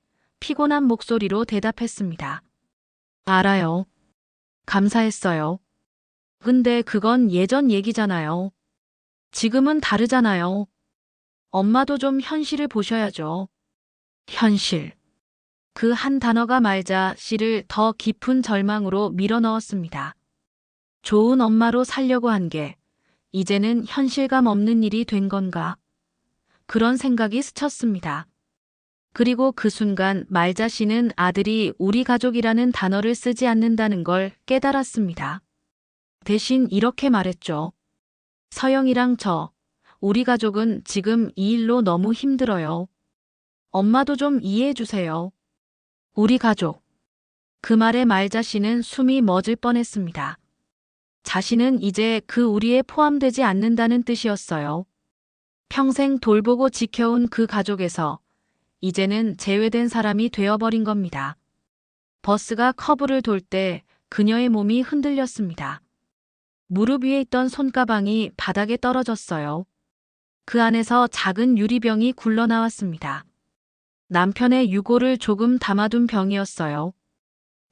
피곤한 목소리로 대답했습니다. 알아요. 감사했어요. 근데 그건 예전 얘기잖아요. 지금은 다르잖아요. 엄마도 좀 현실을 보셔야죠. 현실. 그 한 단어가 말자 씨를 더 깊은 절망으로 밀어넣었습니다. 좋은 엄마로 살려고 한 게 이제는 현실감 없는 일이 된 건가? 그런 생각이 스쳤습니다. 그리고 그 순간 말자 씨는 아들이 우리 가족이라는 단어를 쓰지 않는다는 걸 깨달았습니다. 대신 이렇게 말했죠. 서영이랑 우리 가족은 지금 이 일로 너무 힘들어요. 엄마도 좀 이해해 주세요. 우리 가족. 그 말에 말자 씨는 숨이 멎을 뻔했습니다. 자신은 이제 그 우리에 포함되지 않는다는 뜻이었어요. 평생 돌보고 지켜온 그 가족에서 이제는 제외된 사람이 되어버린 겁니다. 버스가 커브를 돌 때 그녀의 몸이 흔들렸습니다. 무릎 위에 있던 손가방이 바닥에 떨어졌어요. 그 안에서 작은 유리병이 굴러나왔습니다. 남편의 유고를 조금 담아둔 병이었어요.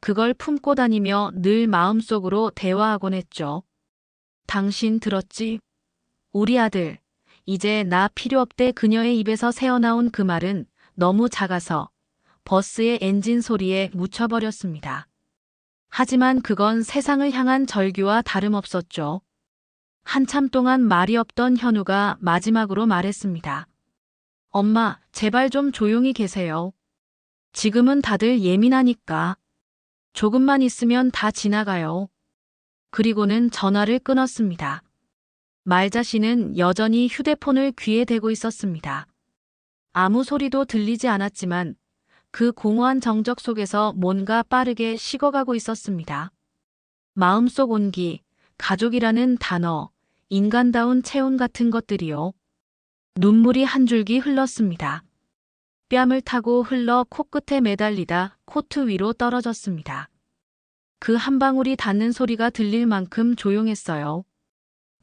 그걸 품고 다니며 늘 마음속으로 대화하곤 했죠. 당신 들었지? 우리 아들, 이제 나 필요 없대. 그녀의 입에서 새어나온 그 말은 너무 작아서 버스의 엔진 소리에 묻혀버렸습니다. 하지만 그건 세상을 향한 절규와 다름없었죠. 한참 동안 말이 없던 현우가 마지막으로 말했습니다. 엄마, 제발 좀 조용히 계세요. 지금은 다들 예민하니까. 조금만 있으면 다 지나가요. 그리고는 전화를 끊었습니다. 말자 씨는 여전히 휴대폰을 귀에 대고 있었습니다. 아무 소리도 들리지 않았지만 그 공허한 정적 속에서 뭔가 빠르게 식어가고 있었습니다. 마음속 온기, 가족이라는 단어, 인간다운 체온 같은 것들이요. 눈물이 한 줄기 흘렀습니다. 뺨을 타고 흘러 코끝에 매달리다 코트 위로 떨어졌습니다. 그 한 방울이 닿는 소리가 들릴 만큼 조용했어요.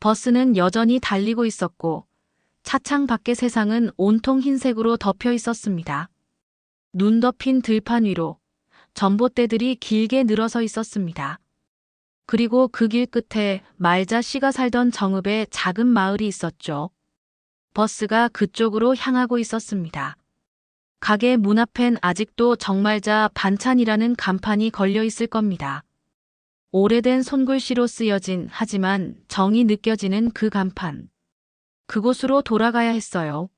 버스는 여전히 달리고 있었고 차창 밖의 세상은 온통 흰색으로 덮여 있었습니다. 눈 덮인 들판 위로 전봇대들이 길게 늘어서 있었습니다. 그리고 그 길 끝에 말자 씨가 살던 정읍의 작은 마을이 있었죠. 버스가 그쪽으로 향하고 있었습니다. 가게 문 앞엔 아직도 정말자 반찬이라는 간판이 걸려 있을 겁니다. 오래된 손글씨로 쓰여진 하지만 정이 느껴지는 그 간판. 그곳으로 돌아가야 했어요.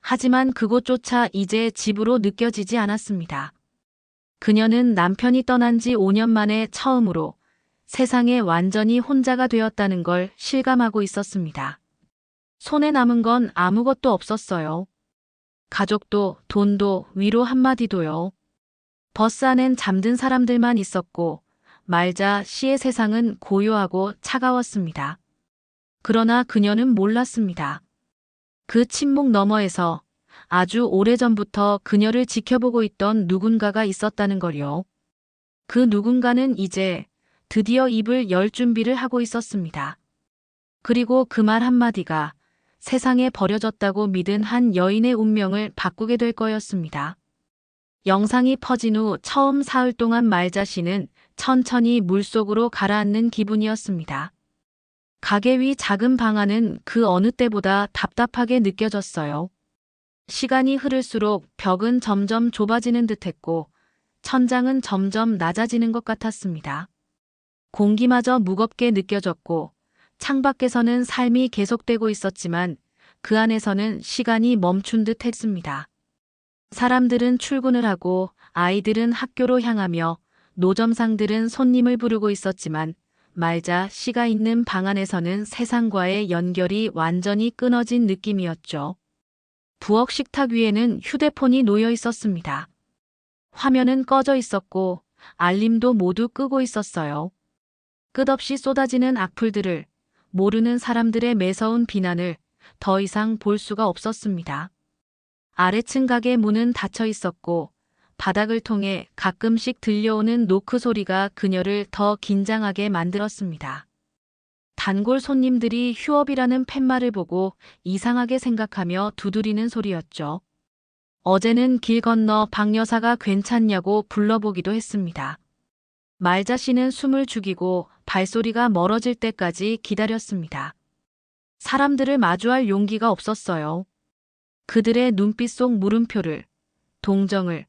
하지만 그곳조차 이제 집으로 느껴지지 않았습니다. 그녀는 남편이 떠난 지 5년 만에 처음으로 세상에 완전히 혼자가 되었다는 걸 실감하고 있었습니다. 손에 남은 건 아무것도 없었어요. 가족도, 돈도, 위로 한마디도요. 버스 안엔 잠든 사람들만 있었고 말자 씨의 세상은 고요하고 차가웠습니다. 그러나 그녀는 몰랐습니다. 그 침묵 너머에서 아주 오래전부터 그녀를 지켜보고 있던 누군가가 있었다는 걸요. 그 누군가는 이제 드디어 입을 열 준비를 하고 있었습니다. 그리고 그 말 한마디가 세상에 버려졌다고 믿은 한 여인의 운명을 바꾸게 될 거였습니다. 영상이 퍼진 후 처음 사흘 동안 말자 씨는 천천히 물속으로 가라앉는 기분이었습니다. 가게 위 작은 방 안은 그 어느 때보다 답답하게 느껴졌어요. 시간이 흐를수록 벽은 점점 좁아지는 듯했고 천장은 점점 낮아지는 것 같았습니다. 공기마저 무겁게 느껴졌고 창밖에서는 삶이 계속되고 있었지만 그 안에서는 시간이 멈춘 듯 했습니다. 사람들은 출근을 하고 아이들은 학교로 향하며 노점상들은 손님을 부르고 있었지만 말자 씨가 있는 방 안에서는 세상과의 연결이 완전히 끊어진 느낌이었죠. 부엌 식탁 위에는 휴대폰이 놓여 있었습니다. 화면은 꺼져 있었고 알림도 모두 끄고 있었어요. 끝없이 쏟아지는 악플들을, 모르는 사람들의 매서운 비난을 더 이상 볼 수가 없었습니다. 아래층 가게 문은 닫혀 있었고 바닥을 통해 가끔씩 들려오는 노크 소리가 그녀를 더 긴장하게 만들었습니다. 단골 손님들이 휴업이라는 팻말을 보고 이상하게 생각하며 두드리는 소리였죠. 어제는 길 건너 박 여사가 괜찮냐고 불러보기도 했습니다. 말자 씨는 숨을 죽이고 발소리가 멀어질 때까지 기다렸습니다. 사람들을 마주할 용기가 없었어요. 그들의 눈빛 속 물음표를, 동정을,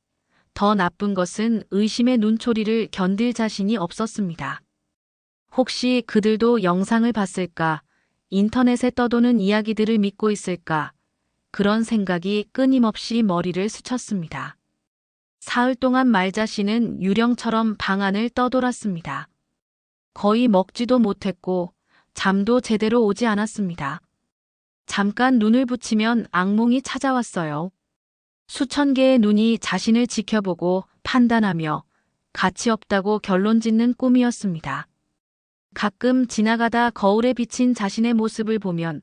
더 나쁜 것은 의심의 눈초리를 견딜 자신이 없었습니다. 혹시 그들도 영상을 봤을까? 인터넷에 떠도는 이야기들을 믿고 있을까? 그런 생각이 끊임없이 머리를 스쳤습니다. 사흘 동안 말자 씨는 유령처럼 방 안을 떠돌았습니다. 거의 먹지도 못했고 잠도 제대로 오지 않았습니다. 잠깐 눈을 붙이면 악몽이 찾아왔어요. 수천 개의 눈이 자신을 지켜보고 판단하며 가치 없다고 결론짓는 꿈이었습니다. 가끔 지나가다 거울에 비친 자신의 모습을 보면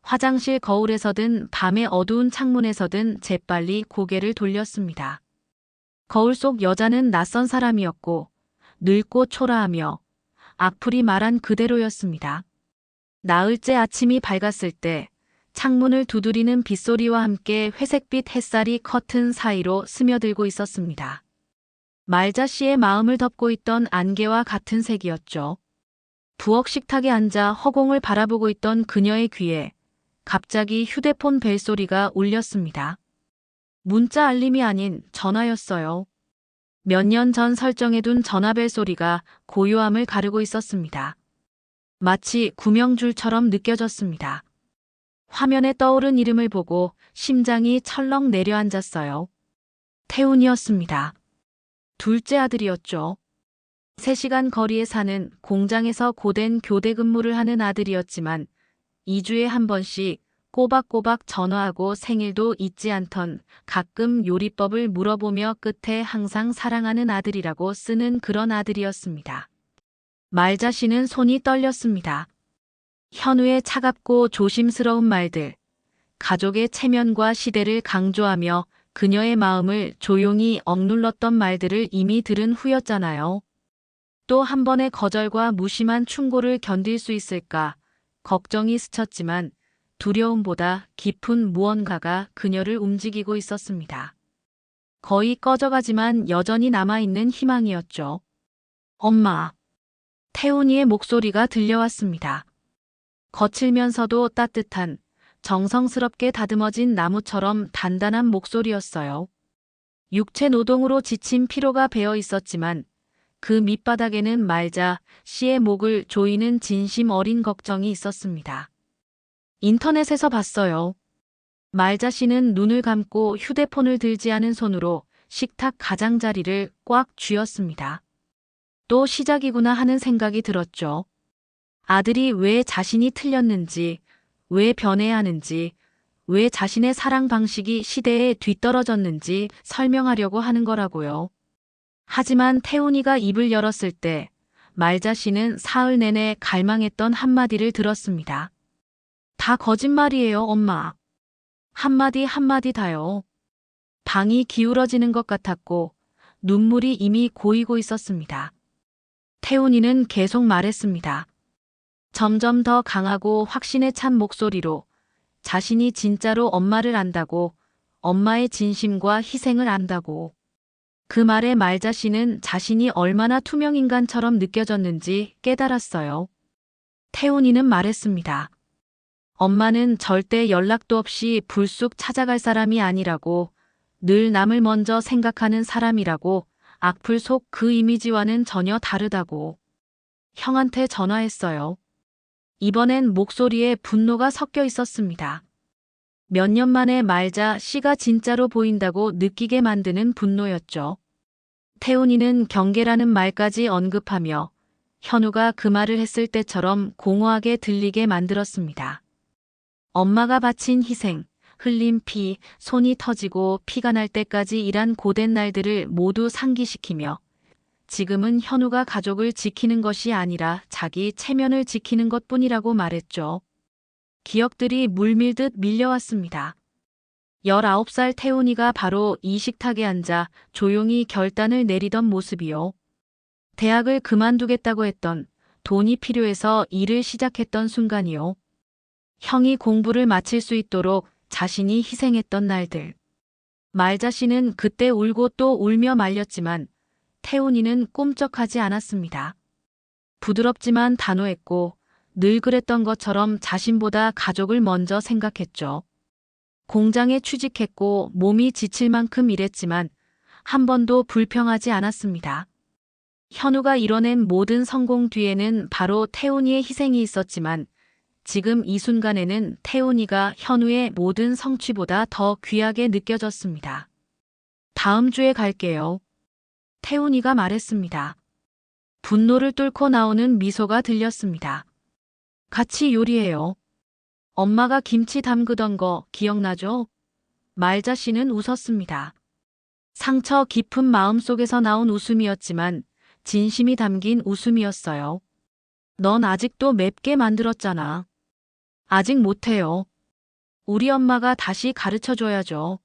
화장실 거울에서든 밤의 어두운 창문에서든 재빨리 고개를 돌렸습니다. 거울 속 여자는 낯선 사람이었고 늙고 초라하며 악플이 말한 그대로였습니다. 나흘째 아침이 밝았을 때 창문을 두드리는 빗소리와 함께 회색빛 햇살이 커튼 사이로 스며들고 있었습니다. 말자 씨의 마음을 덮고 있던 안개와 같은 색이었죠. 부엌 식탁에 앉아 허공을 바라보고 있던 그녀의 귀에 갑자기 휴대폰 벨소리가 울렸습니다. 문자 알림이 아닌 전화였어요. 몇 년 전 설정해둔 전화벨 소리가 고요함을 가르고 있었습니다. 마치 구명줄처럼 느껴졌습니다. 화면에 떠오른 이름을 보고 심장이 철렁 내려앉았어요. 태훈이었습니다. 둘째 아들이었죠. 3시간 거리에 사는 공장에서 고된 교대 근무를 하는 아들이었지만 2주에 한 번씩 꼬박꼬박 전화하고 생일도 잊지 않던 가끔 요리법을 물어보며 끝에 항상 사랑하는 아들이라고 쓰는 그런 아들이었습니다. 말자 씨는 손이 떨렸습니다. 현우의 차갑고 조심스러운 말들, 가족의 체면과 시대를 강조하며 그녀의 마음을 조용히 억눌렀던 말들을 이미 들은 후였잖아요. 또 한 번의 거절과 무심한 충고를 견딜 수 있을까 걱정이 스쳤지만 두려움보다 깊은 무언가가 그녀를 움직이고 있었습니다. 거의 꺼져가지만 여전히 남아있는 희망이었죠. 엄마. 태훈이의 목소리가 들려왔습니다. 거칠면서도 따뜻한, 정성스럽게 다듬어진 나무처럼 단단한 목소리였어요. 육체 노동으로 지친 피로가 배어 있었지만 그 밑바닥에는 말자 씨의 목을 조이는 진심 어린 걱정이 있었습니다. 인터넷에서 봤어요. 말자 씨는 눈을 감고 휴대폰을 들지 않은 손으로 식탁 가장자리를 꽉 쥐었습니다. 또 시작이구나 하는 생각이 들었죠. 아들이 왜 자신이 틀렸는지, 왜 변해야 하는지, 왜 자신의 사랑 방식이 시대에 뒤떨어졌는지 설명하려고 하는 거라고요. 하지만 태훈이가 입을 열었을 때 말자 씨는 사흘 내내 갈망했던 한마디를 들었습니다. 다 거짓말이에요, 엄마. 한마디 한마디 다요. 방이 기울어지는 것 같았고 눈물이 이미 고이고 있었습니다. 태훈이는 계속 말했습니다. 점점 더 강하고 확신에 찬 목소리로 자신이 진짜로 엄마를 안다고, 엄마의 진심과 희생을 안다고. 그 말에 말자 씨는 자신이 얼마나 투명인간처럼 느껴졌는지 깨달았어요. 태훈이는 말했습니다. 엄마는 절대 연락도 없이 불쑥 찾아갈 사람이 아니라고, 늘 남을 먼저 생각하는 사람이라고, 악플 속 그 이미지와는 전혀 다르다고. 형한테 전화했어요. 이번엔 목소리에 분노가 섞여 있었습니다. 몇 년 만에 말자 씨가 진짜로 보인다고 느끼게 만드는 분노였죠. 태훈이는 경계라는 말까지 언급하며 현우가 그 말을 했을 때처럼 공허하게 들리게 만들었습니다. 엄마가 바친 희생, 흘린 피, 손이 터지고 피가 날 때까지 일한 고된 날들을 모두 상기시키며 지금은 현우가 가족을 지키는 것이 아니라 자기 체면을 지키는 것뿐이라고 말했죠. 기억들이 물밀듯 밀려왔습니다. 19살 태훈이가 바로 이 식탁에 앉아 조용히 결단을 내리던 모습이요. 대학을 그만두겠다고 했던, 돈이 필요해서 일을 시작했던 순간이요. 형이 공부를 마칠 수 있도록 자신이 희생했던 날들. 말자 씨는 그때 울고 또 울며 말렸지만 태훈이는 꿈쩍하지 않았습니다. 부드럽지만 단호했고 늘 그랬던 것처럼 자신보다 가족을 먼저 생각했죠. 공장에 취직했고 몸이 지칠 만큼 일했지만 한 번도 불평하지 않았습니다. 현우가 이뤄낸 모든 성공 뒤에는 바로 태훈이의 희생이 있었지만 지금 이 순간에는 태훈이가 현우의 모든 성취보다 더 귀하게 느껴졌습니다. 다음 주에 갈게요. 태훈이가 말했습니다. 분노를 뚫고 나오는 미소가 들렸습니다. 같이 요리해요. 엄마가 김치 담그던 거 기억나죠? 말자 씨는 웃었습니다. 상처 깊은 마음 속에서 나온 웃음이었지만 진심이 담긴 웃음이었어요. 넌 아직도 맵게 만들었잖아. 아직 못해요. 우리 엄마가 다시 가르쳐줘야죠.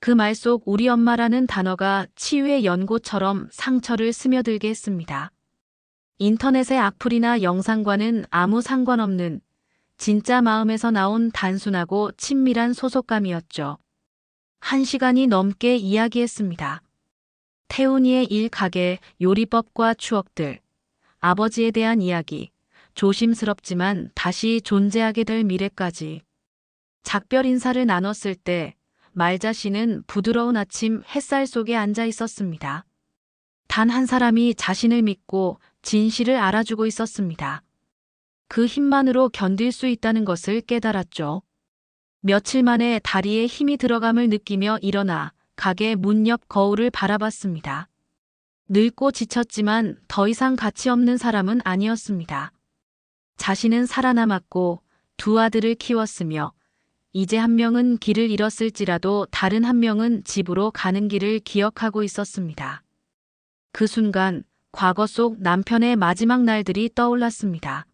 그 말 속 우리 엄마라는 단어가 치유의 연고처럼 상처를 스며들게 했습니다. 인터넷의 악플이나 영상과는 아무 상관없는 진짜 마음에서 나온 단순하고 친밀한 소속감이었죠. 1시간이 넘게 이야기했습니다. 태훈이의 일 가게, 요리법과 추억들, 아버지에 대한 이야기, 조심스럽지만 다시 존재하게 될 미래까지. 작별 인사를 나눴을 때 말자 씨는 부드러운 아침 햇살 속에 앉아 있었습니다. 단 한 사람이 자신을 믿고 진실을 알아주고 있었습니다. 그 힘만으로 견딜 수 있다는 것을 깨달았죠. 며칠 만에 다리에 힘이 들어감을 느끼며 일어나 가게 문 옆 거울을 바라봤습니다. 늙고 지쳤지만 더 이상 가치 없는 사람은 아니었습니다. 자신은 살아남았고 두 아들을 키웠으며 이제 한 명은 길을 잃었을지라도 다른 한 명은 집으로 가는 길을 기억하고 있었습니다. 그 순간 과거 속 남편의 마지막 날들이 떠올랐습니다.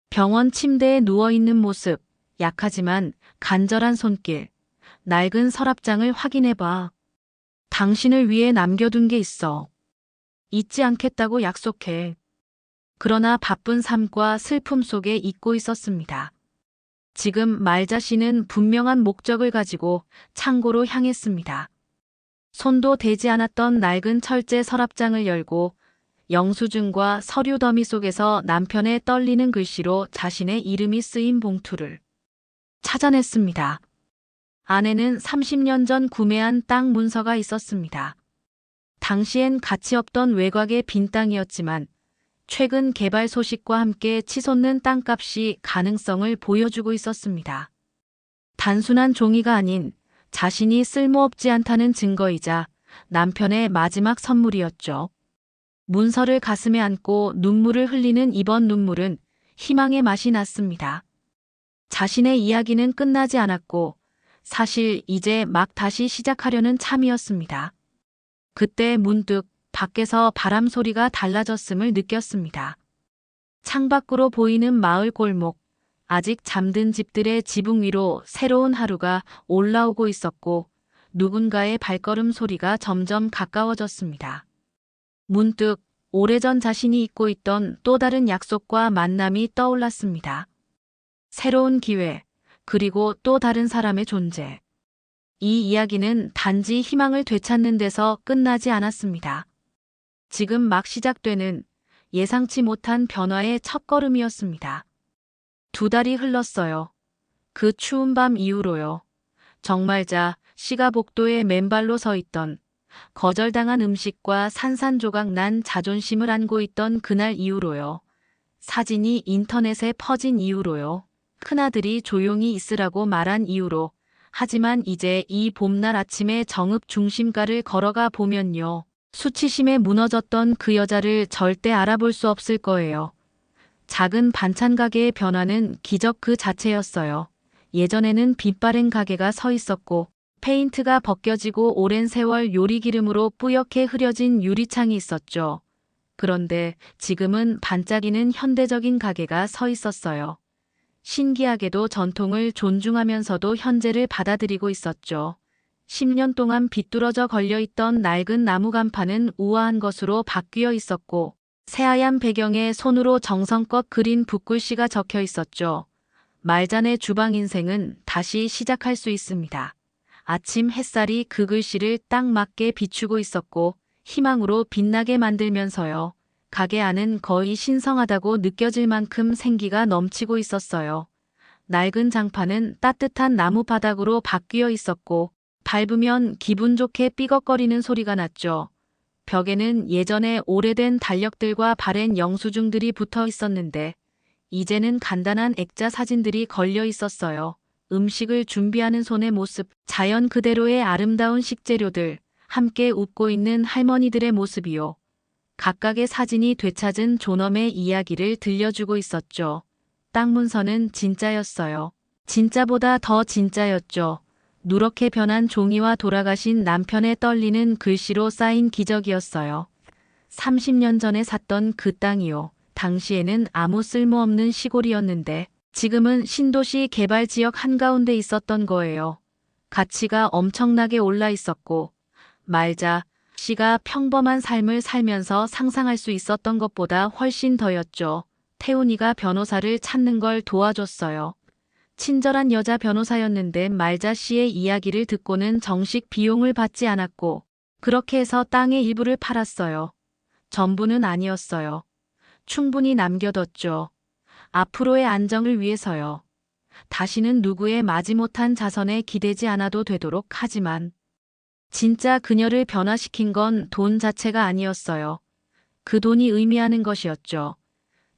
병원 침대에 누워있는 모습, 약하지만 간절한 손길, 낡은 서랍장을 확인해봐. 당신을 위해 남겨둔 게 있어. 잊지 않겠다고 약속해. 그러나 바쁜 삶과 슬픔 속에 잊고 있었습니다. 지금 말자 씨는 분명한 목적을 가지고 창고로 향했습니다. 손도 대지 않았던 낡은 철제 서랍장을 열고 영수증과 서류 더미 속에서 남편의 떨리는 글씨로 자신의 이름이 쓰인 봉투를 찾아냈습니다. 안에는 30년 전 구매한 땅 문서가 있었습니다. 당시엔 가치 없던 외곽의 빈 땅이었지만 최근 개발 소식과 함께 치솟는 땅값이 가능성을 보여주고 있었습니다. 단순한 종이가 아닌 자신이 쓸모없지 않다는 증거이자 남편의 마지막 선물이었죠. 문서를 가슴에 안고 눈물을 흘리는 이번 눈물은 희망의 맛이 났습니다. 자신의 이야기는 끝나지 않았고 사실 이제 막 다시 시작하려는 참이었습니다. 그때 문득 밖에서 바람 소리가 달라졌음을 느꼈습니다. 창밖으로 보이는 마을 골목, 아직 잠든 집들의 지붕 위로 새로운 하루가 올라오고 있었고 누군가의 발걸음 소리가 점점 가까워졌습니다. 문득 오래전 자신이 잊고 있던 또 다른 약속과 만남이 떠올랐습니다. 새로운 기회, 그리고 또 다른 사람의 존재. 이 이야기는 단지 희망을 되찾는 데서 끝나지 않았습니다. 지금 막 시작되는 예상치 못한 변화의 첫걸음이었습니다. 2달이 흘렀어요. 그 추운 밤 이후로요. 정말자 씨가 복도에 맨발로 서 있던 거절당한 음식과 산산조각 난 자존심을 안고 있던 그날 이후로요. 사진이 인터넷에 퍼진 이후로요. 큰아들이 조용히 있으라고 말한 이후로. 하지만 이제 이 봄날 아침에 정읍 중심가를 걸어가 보면요. 수치심에 무너졌던 그 여자를 절대 알아볼 수 없을 거예요. 작은 반찬 가게의 변화는 기적 그 자체였어요. 예전에는 빛바랜 가게가 서 있었고 페인트가 벗겨지고 오랜 세월 요리 기름으로 뿌옇게 흐려진 유리창이 있었죠. 그런데 지금은 반짝이는 현대적인 가게가 서 있었어요. 신기하게도 전통을 존중하면서도 현재를 받아들이고 있었죠. 10년 동안 비뚤어져 걸려있던 낡은 나무 간판은 우아한 것으로 바뀌어 있었고 새하얀 배경에 손으로 정성껏 그린 붓글씨가 적혀 있었죠. 말잔의 주방 인생은 다시 시작할 수 있습니다. 아침 햇살이 그 글씨를 딱 맞게 비추고 있었고 희망으로 빛나게 만들면서요. 가게 안은 거의 신성하다고 느껴질 만큼 생기가 넘치고 있었어요. 낡은 장판은 따뜻한 나무 바닥으로 바뀌어 있었고 밟으면 기분 좋게 삐걱거리는 소리가 났죠. 벽에는 예전에 오래된 달력들과 바랜 영수증들이 붙어 있었는데 이제는 간단한 액자 사진들이 걸려 있었어요. 음식을 준비하는 손의 모습, 자연 그대로의 아름다운 식재료들, 함께 웃고 있는 할머니들의 모습이요. 각각의 사진이 되찾은 존엄의 이야기를 들려주고 있었죠. 땅 문서는 진짜였어요. 진짜보다 더 진짜였죠. 누렇게 변한 종이와 돌아가신 남편의 떨리는 글씨로 쌓인 기적이었어요. 30년 전에 샀던 그 땅이요. 당시에는 아무 쓸모없는 시골이었는데 지금은 신도시 개발 지역 한가운데 있었던 거예요. 가치가 엄청나게 올라 있었고 말자 씨가 평범한 삶을 살면서 상상할 수 있었던 것보다 훨씬 더였죠. 태훈이가 변호사를 찾는 걸 도와줬어요. 친절한 여자 변호사였는데 말자 씨의 이야기를 듣고는 정식 비용을 받지 않았고 그렇게 해서 땅의 일부를 팔았어요. 전부는 아니었어요. 충분히 남겨뒀죠. 앞으로의 안정을 위해서요. 다시는 누구의 마지못한 자선에 기대지 않아도 되도록 하지만 진짜 그녀를 변화시킨 건 돈 자체가 아니었어요. 그 돈이 의미하는 것이었죠.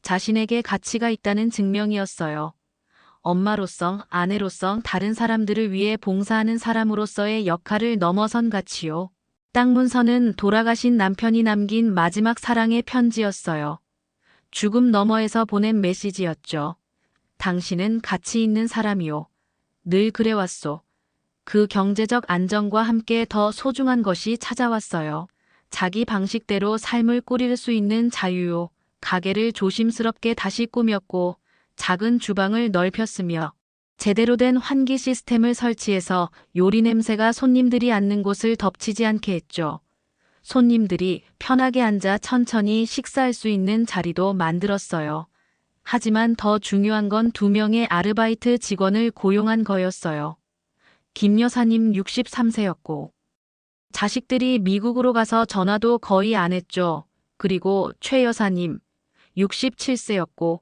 자신에게 가치가 있다는 증명이었어요. 엄마로서, 아내로서, 다른 사람들을 위해 봉사하는 사람으로서의 역할을 넘어선 가치요. 땅 문서는 돌아가신 남편이 남긴 마지막 사랑의 편지였어요. 죽음 너머에서 보낸 메시지였죠. 당신은 가치 있는 사람이요. 늘 그래왔소. 그 경제적 안정과 함께 더 소중한 것이 찾아왔어요. 자기 방식대로 삶을 꾸릴 수 있는 자유요. 가게를 조심스럽게 다시 꾸몄고 작은 주방을 넓혔으며 제대로 된 환기 시스템을 설치해서 요리 냄새가 손님들이 앉는 곳을 덮치지 않게 했죠. 손님들이 편하게 앉아 천천히 식사할 수 있는 자리도 만들었어요. 하지만 더 중요한 건 2명의 아르바이트 직원을 고용한 거였어요. 김 여사님 63세였고 자식들이 미국으로 가서 전화도 거의 안 했죠. 그리고 최 여사님 67세였고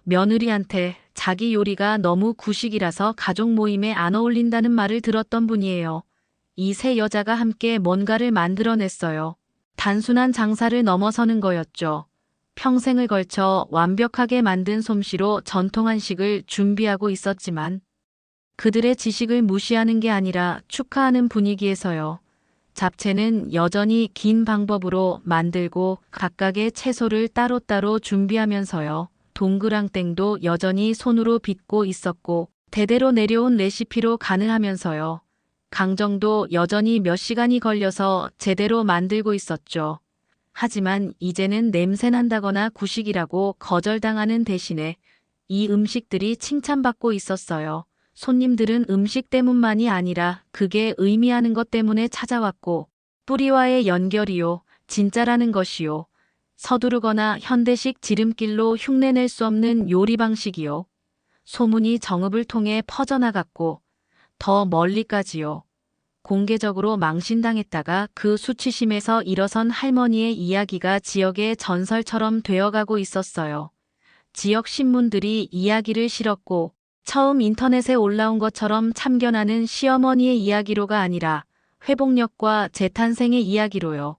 며느리한테 자기 요리가 너무 구식이라서 가족 모임에 안 어울린다는 말을 들었던 분이에요. 이 세 여자가 함께 뭔가를 만들어냈어요. 단순한 장사를 넘어서는 거였죠. 평생을 걸쳐 완벽하게 만든 솜씨로 전통 한식을 준비하고 있었지만 그들의 지식을 무시하는 게 아니라 축하하는 분위기에서요. 잡채는 여전히 긴 방법으로 만들고 각각의 채소를 따로따로 준비하면서요. 동그랑땡도 여전히 손으로 빚고 있었고 대대로 내려온 레시피로 간을 하면서요. 강정도 여전히 몇 시간이 걸려서 제대로 만들고 있었죠. 하지만 이제는 냄새난다거나 구식이라고 거절당하는 대신에 이 음식들이 칭찬받고 있었어요. 손님들은 음식 때문만이 아니라 그게 의미하는 것 때문에 찾아왔고 뿌리와의 연결이요, 진짜라는 것이요. 서두르거나 현대식 지름길로 흉내낼 수 없는 요리 방식이요. 소문이 정읍을 통해 퍼져나갔고 더 멀리까지요. 공개적으로 망신당했다가 그 수치심에서 일어선 할머니의 이야기가 지역의 전설처럼 되어가고 있었어요. 지역 신문들이 이야기를 실었고 처음 인터넷에 올라온 것처럼 참견하는 시어머니의 이야기로가 아니라 회복력과 재탄생의 이야기로요.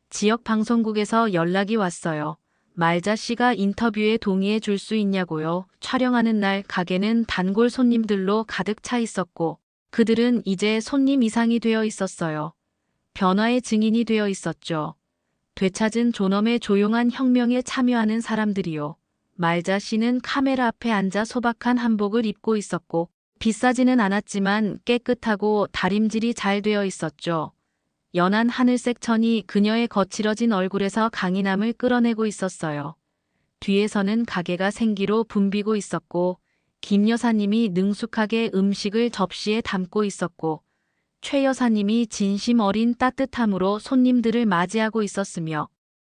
지역 방송국에서 연락이 왔어요. 말자 씨가 인터뷰에 동의해 줄 수 있냐고요. 촬영하는 날 가게는 단골 손님들로 가득 차 있었고 그들은 이제 손님 이상이 되어 있었어요. 변화의 증인이 되어 있었죠. 되찾은 존엄의 조용한 혁명에 참여하는 사람들이요. 말자 씨는 카메라 앞에 앉아 소박한 한복을 입고 있었고 비싸지는 않았지만 깨끗하고 다림질이 잘 되어 있었죠. 연한 하늘색 천이 그녀의 거칠어진 얼굴에서 강인함을 끌어내고 있었어요. 뒤에서는 가게가 생기로 붐비고 있었고 김 여사님이 능숙하게 음식을 접시에 담고 있었고 최 여사님이 진심 어린 따뜻함으로 손님들을 맞이하고 있었으며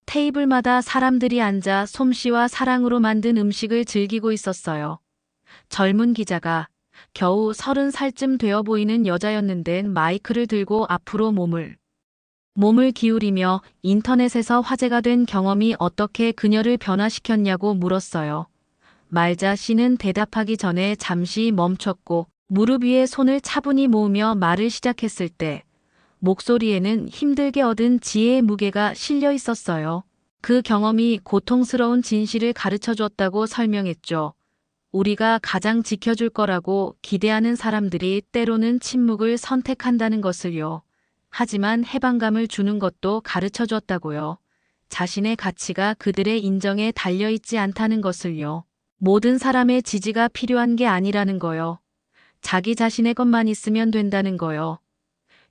테이블마다 사람들이 앉아 솜씨와 사랑으로 만든 음식을 즐기고 있었어요. 젊은 기자가 겨우 30살쯤 되어 보이는 여자였는데 마이크를 들고 앞으로 몸을 기울이며 인터넷에서 화제가 된 경험이 어떻게 그녀를 변화시켰냐고 물었어요. 말자 씨는 대답하기 전에 잠시 멈췄고 무릎 위에 손을 차분히 모으며 말을 시작했을 때 목소리에는 힘들게 얻은 지혜의 무게가 실려 있었어요. 그 경험이 고통스러운 진실을 가르쳐 줬다고 설명했죠. 우리가 가장 지켜줄 거라고 기대하는 사람들이 때로는 침묵을 선택한다는 것을요. 하지만 해방감을 주는 것도 가르쳐 줬다고요. 자신의 가치가 그들의 인정에 달려있지 않다는 것을요. 모든 사람의 지지가 필요한 게 아니라는 거요. 자기 자신의 것만 있으면 된다는 거요.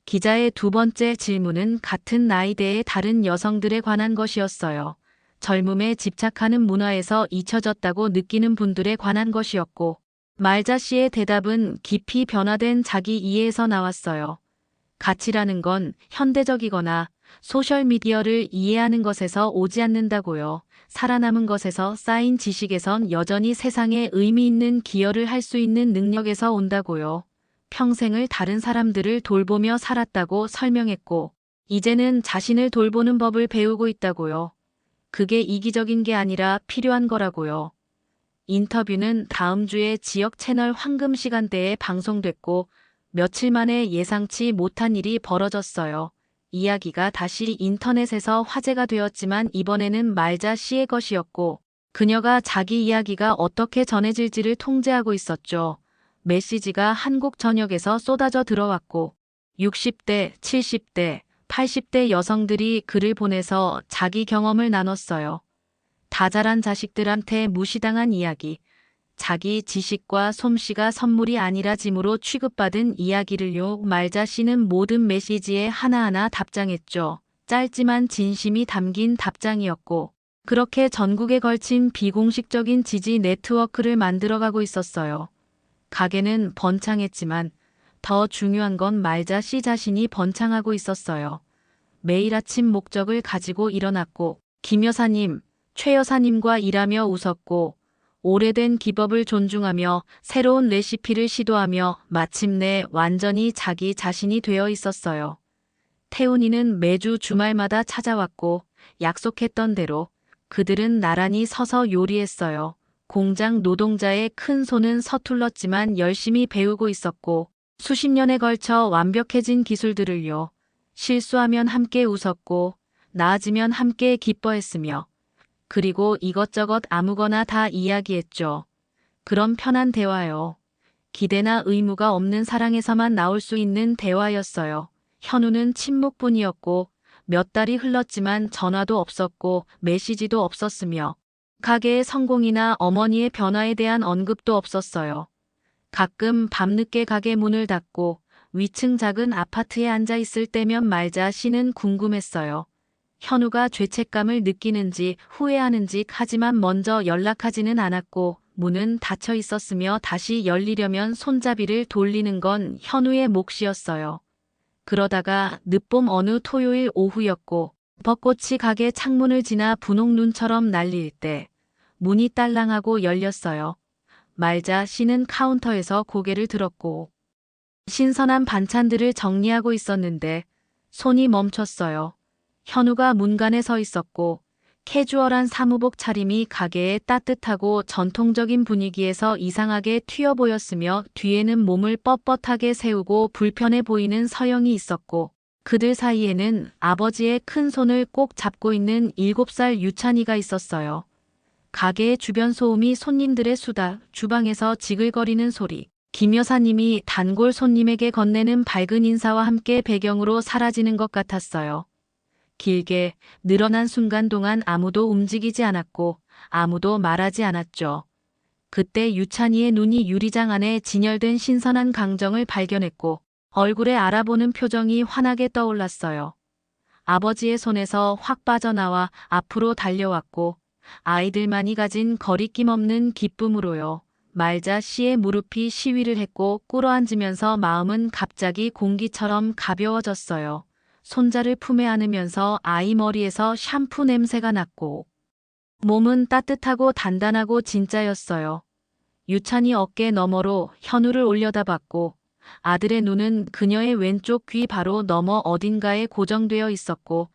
기자의 두 번째 질문은 같은 나이대의 다른 여성들에 관한 것이었어요. 젊음에 집착하는 문화에서 잊혀졌다고 느끼는 분들에 관한 것이었고 말자 씨의 대답은 깊이 변화된 자기 이해에서 나왔어요. 가치라는 건 현대적이거나 소셜미디어를 이해하는 것에서 오지 않는다고요. 살아남은 것에서 쌓인 지식에선 여전히 세상에 의미 있는 기여를 할 수 있는 능력에서 온다고요. 평생을 다른 사람들을 돌보며 살았다고 설명했고 이제는 자신을 돌보는 법을 배우고 있다고요. 그게 이기적인 게 아니라 필요한 거라고요. 인터뷰는 다음 주에 지역 채널 황금 시간대에 방송됐고 며칠 만에 예상치 못한 일이 벌어졌어요. 이야기가 다시 인터넷에서 화제가 되었지만 이번에는 말자 씨의 것이었고 그녀가 자기 이야기가 어떻게 전해질지를 통제하고 있었죠. 메시지가 한국 전역에서 쏟아져 들어왔고 60대, 70대, 80대 여성들이 글을 보내서 자기 경험을 나눴어요. 다 자란 자식들한테 무시당한 이야기, 자기 지식과 솜씨가 선물이 아니라 짐으로 취급받은 이야기를요. 말자 씨는 모든 메시지에 하나하나 답장했죠. 짧지만 진심이 담긴 답장이었고 그렇게 전국에 걸친 비공식적인 지지 네트워크를 만들어가고 있었어요. 가게는 번창했지만 더 중요한 건 말자 씨 자신이 번창하고 있었어요. 매일 아침 목적을 가지고 일어났고 김 여사님, 최 여사님과 일하며 웃었고 오래된 기법을 존중하며 새로운 레시피를 시도하며 마침내 완전히 자기 자신이 되어 있었어요. 태훈이는 매주 주말마다 찾아왔고 약속했던 대로 그들은 나란히 서서 요리했어요. 공장 노동자의 큰 손은 서툴렀지만 열심히 배우고 있었고 수십 년에 걸쳐 완벽해진 기술들을요. 실수하면 함께 웃었고 나아지면 함께 기뻐했으며 그리고 이것저것 아무거나 다 이야기했죠. 그런 편한 대화요. 기대나 의무가 없는 사랑에서만 나올 수 있는 대화였어요. 현우는 침묵뿐이었고 몇 달이 흘렀지만 전화도 없었고 메시지도 없었으며 가게의 성공이나 어머니의 변화에 대한 언급도 없었어요. 가끔 밤늦게 가게 문을 닫고 위층 작은 아파트에 앉아 있을 때면 말자 씨는 궁금했어요. 현우가 죄책감을 느끼는지 후회하는지 하지만 먼저 연락하지는 않았고 문은 닫혀 있었으며 다시 열리려면 손잡이를 돌리는 건 현우의 몫이었어요. 그러다가 늦봄 어느 토요일 오후였고 벚꽃이 가게 창문을 지나 분홍 눈처럼 날릴 때 문이 딸랑하고 열렸어요. 말자 씨는 카운터에서 고개를 들었고 신선한 반찬들을 정리하고 있었는데 손이 멈췄어요. 현우가 문간에 서 있었고 캐주얼한 사무복 차림이 가게의 따뜻하고 전통적인 분위기에서 이상하게 튀어 보였으며 뒤에는 몸을 뻣뻣하게 세우고 불편해 보이는 서영이 있었고 그들 사이에는 아버지의 큰 손을 꼭 잡고 있는 7살 유찬이가 있었어요. 가게의 주변 소음이 손님들의 수다, 주방에서 지글거리는 소리, 김 여사님이 단골 손님에게 건네는 밝은 인사와 함께 배경으로 사라지는 것 같았어요. 길게 늘어난 순간 동안 아무도 움직이지 않았고 아무도 말하지 않았죠. 그때 유찬이의 눈이 유리장 안에 진열된 신선한 강정을 발견했고 얼굴에 알아보는 표정이 환하게 떠올랐어요. 아버지의 손에서 확 빠져나와 앞으로 달려왔고 아이들만이 가진 거리낌 없는 기쁨으로요. 말자 씨의 무릎이 시위를 했고 꿇어앉으면서 마음은 갑자기 공기처럼 가벼워졌어요. 손자를 품에 안으면서 아이 머리에서 샴푸 냄새가 났고 몸은 따뜻하고 단단하고 진짜였어요. 유찬이 어깨 너머로 현우를 올려다봤고 아들의 눈은 그녀의 왼쪽 귀 바로 너머 어딘가에 고정되어 있었고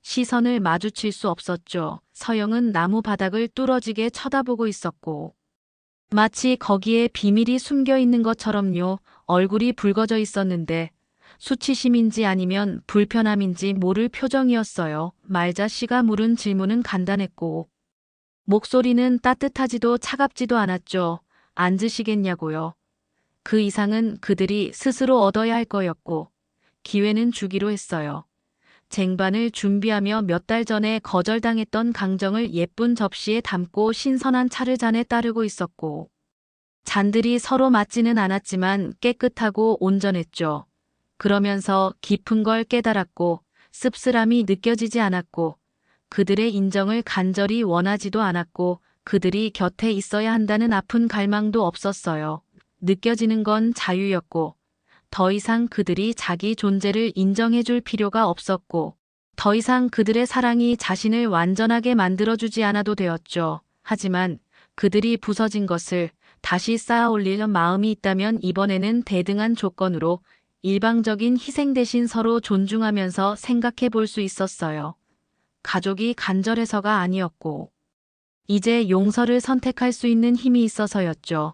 시선을 마주칠 수 없었죠. 서영은 나무 바닥을 뚫어지게 쳐다보고 있었고 마치 거기에 비밀이 숨겨 있는 것처럼요. 얼굴이 붉어져 있었는데 수치심인지 아니면 불편함인지 모를 표정이었어요. 말자 씨가 물은 질문은 간단했고 목소리는 따뜻하지도 차갑지도 않았죠. 앉으시겠냐고요. 그 이상은 그들이 스스로 얻어야 할 거였고 기회는 주기로 했어요. 쟁반을 준비하며 몇 달 전에 거절당했던 강정을 예쁜 접시에 담고 신선한 차를 잔에 따르고 있었고 잔들이 서로 맞지는 않았지만 깨끗하고 온전했죠. 그러면서 깊은 걸 깨달았고 씁쓸함이 느껴지지 않았고 그들의 인정을 간절히 원하지도 않았고 그들이 곁에 있어야 한다는 아픈 갈망도 없었어요. 느껴지는 건 자유였고 더 이상 그들이 자기 존재를 인정해줄 필요가 없었고 더 이상 그들의 사랑이 자신을 완전하게 만들어주지 않아도 되었죠. 하지만 그들이 부서진 것을 다시 쌓아 올릴 마음이 있다면 이번에는 대등한 조건으로 일방적인 희생 대신 서로 존중하면서 생각해 볼 수 있었어요. 가족이 간절해서가 아니었고 이제 용서를 선택할 수 있는 힘이 있어서였죠.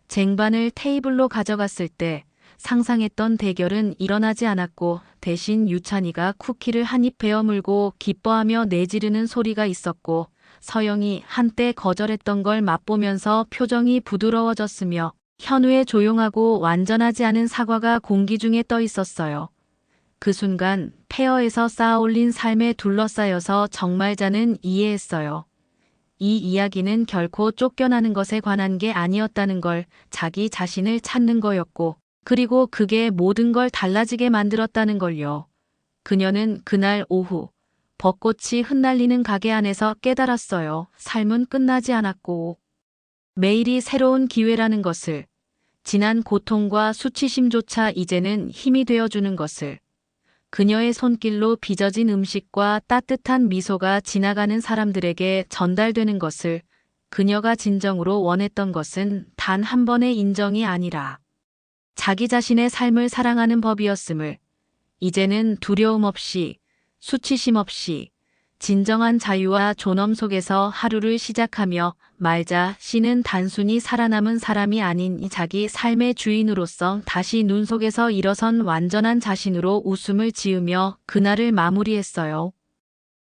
쟁반을 테이블로 가져갔을 때 상상했던 대결은 일어나지 않았고 대신 유찬이가 쿠키를 한 입 베어 물고 기뻐하며 내지르는 소리가 있었고 서영이 한때 거절했던 걸 맛보면서 표정이 부드러워졌으며 현우의 조용하고 완전하지 않은 사과가 공기 중에 떠 있었어요. 그 순간 폐허에서 쌓아 올린 삶에 둘러싸여서 정말자는 이해했어요. 이 이야기는 결코 쫓겨나는 것에 관한 게 아니었다는 걸, 자기 자신을 찾는 거였고 그리고 그게 모든 걸 달라지게 만들었다는 걸요. 그녀는 그날 오후 벚꽃이 흩날리는 가게 안에서 깨달았어요. 삶은 끝나지 않았고 매일이 새로운 기회라는 것을, 지난 고통과 수치심조차 이제는 힘이 되어주는 것을, 그녀의 손길로 빚어진 음식과 따뜻한 미소가 지나가는 사람들에게 전달되는 것을, 그녀가 진정으로 원했던 것은 단 한 번의 인정이 아니라 자기 자신의 삶을 사랑하는 법이었음을, 이제는 두려움 없이, 수치심 없이 진정한 자유와 존엄 속에서 하루를 시작하며 말자. 씨는 단순히 살아남은 사람이 아닌 자기 삶의 주인으로서 다시 눈 속에서 일어선 완전한 자신으로 웃음을 지으며 그날을 마무리했어요.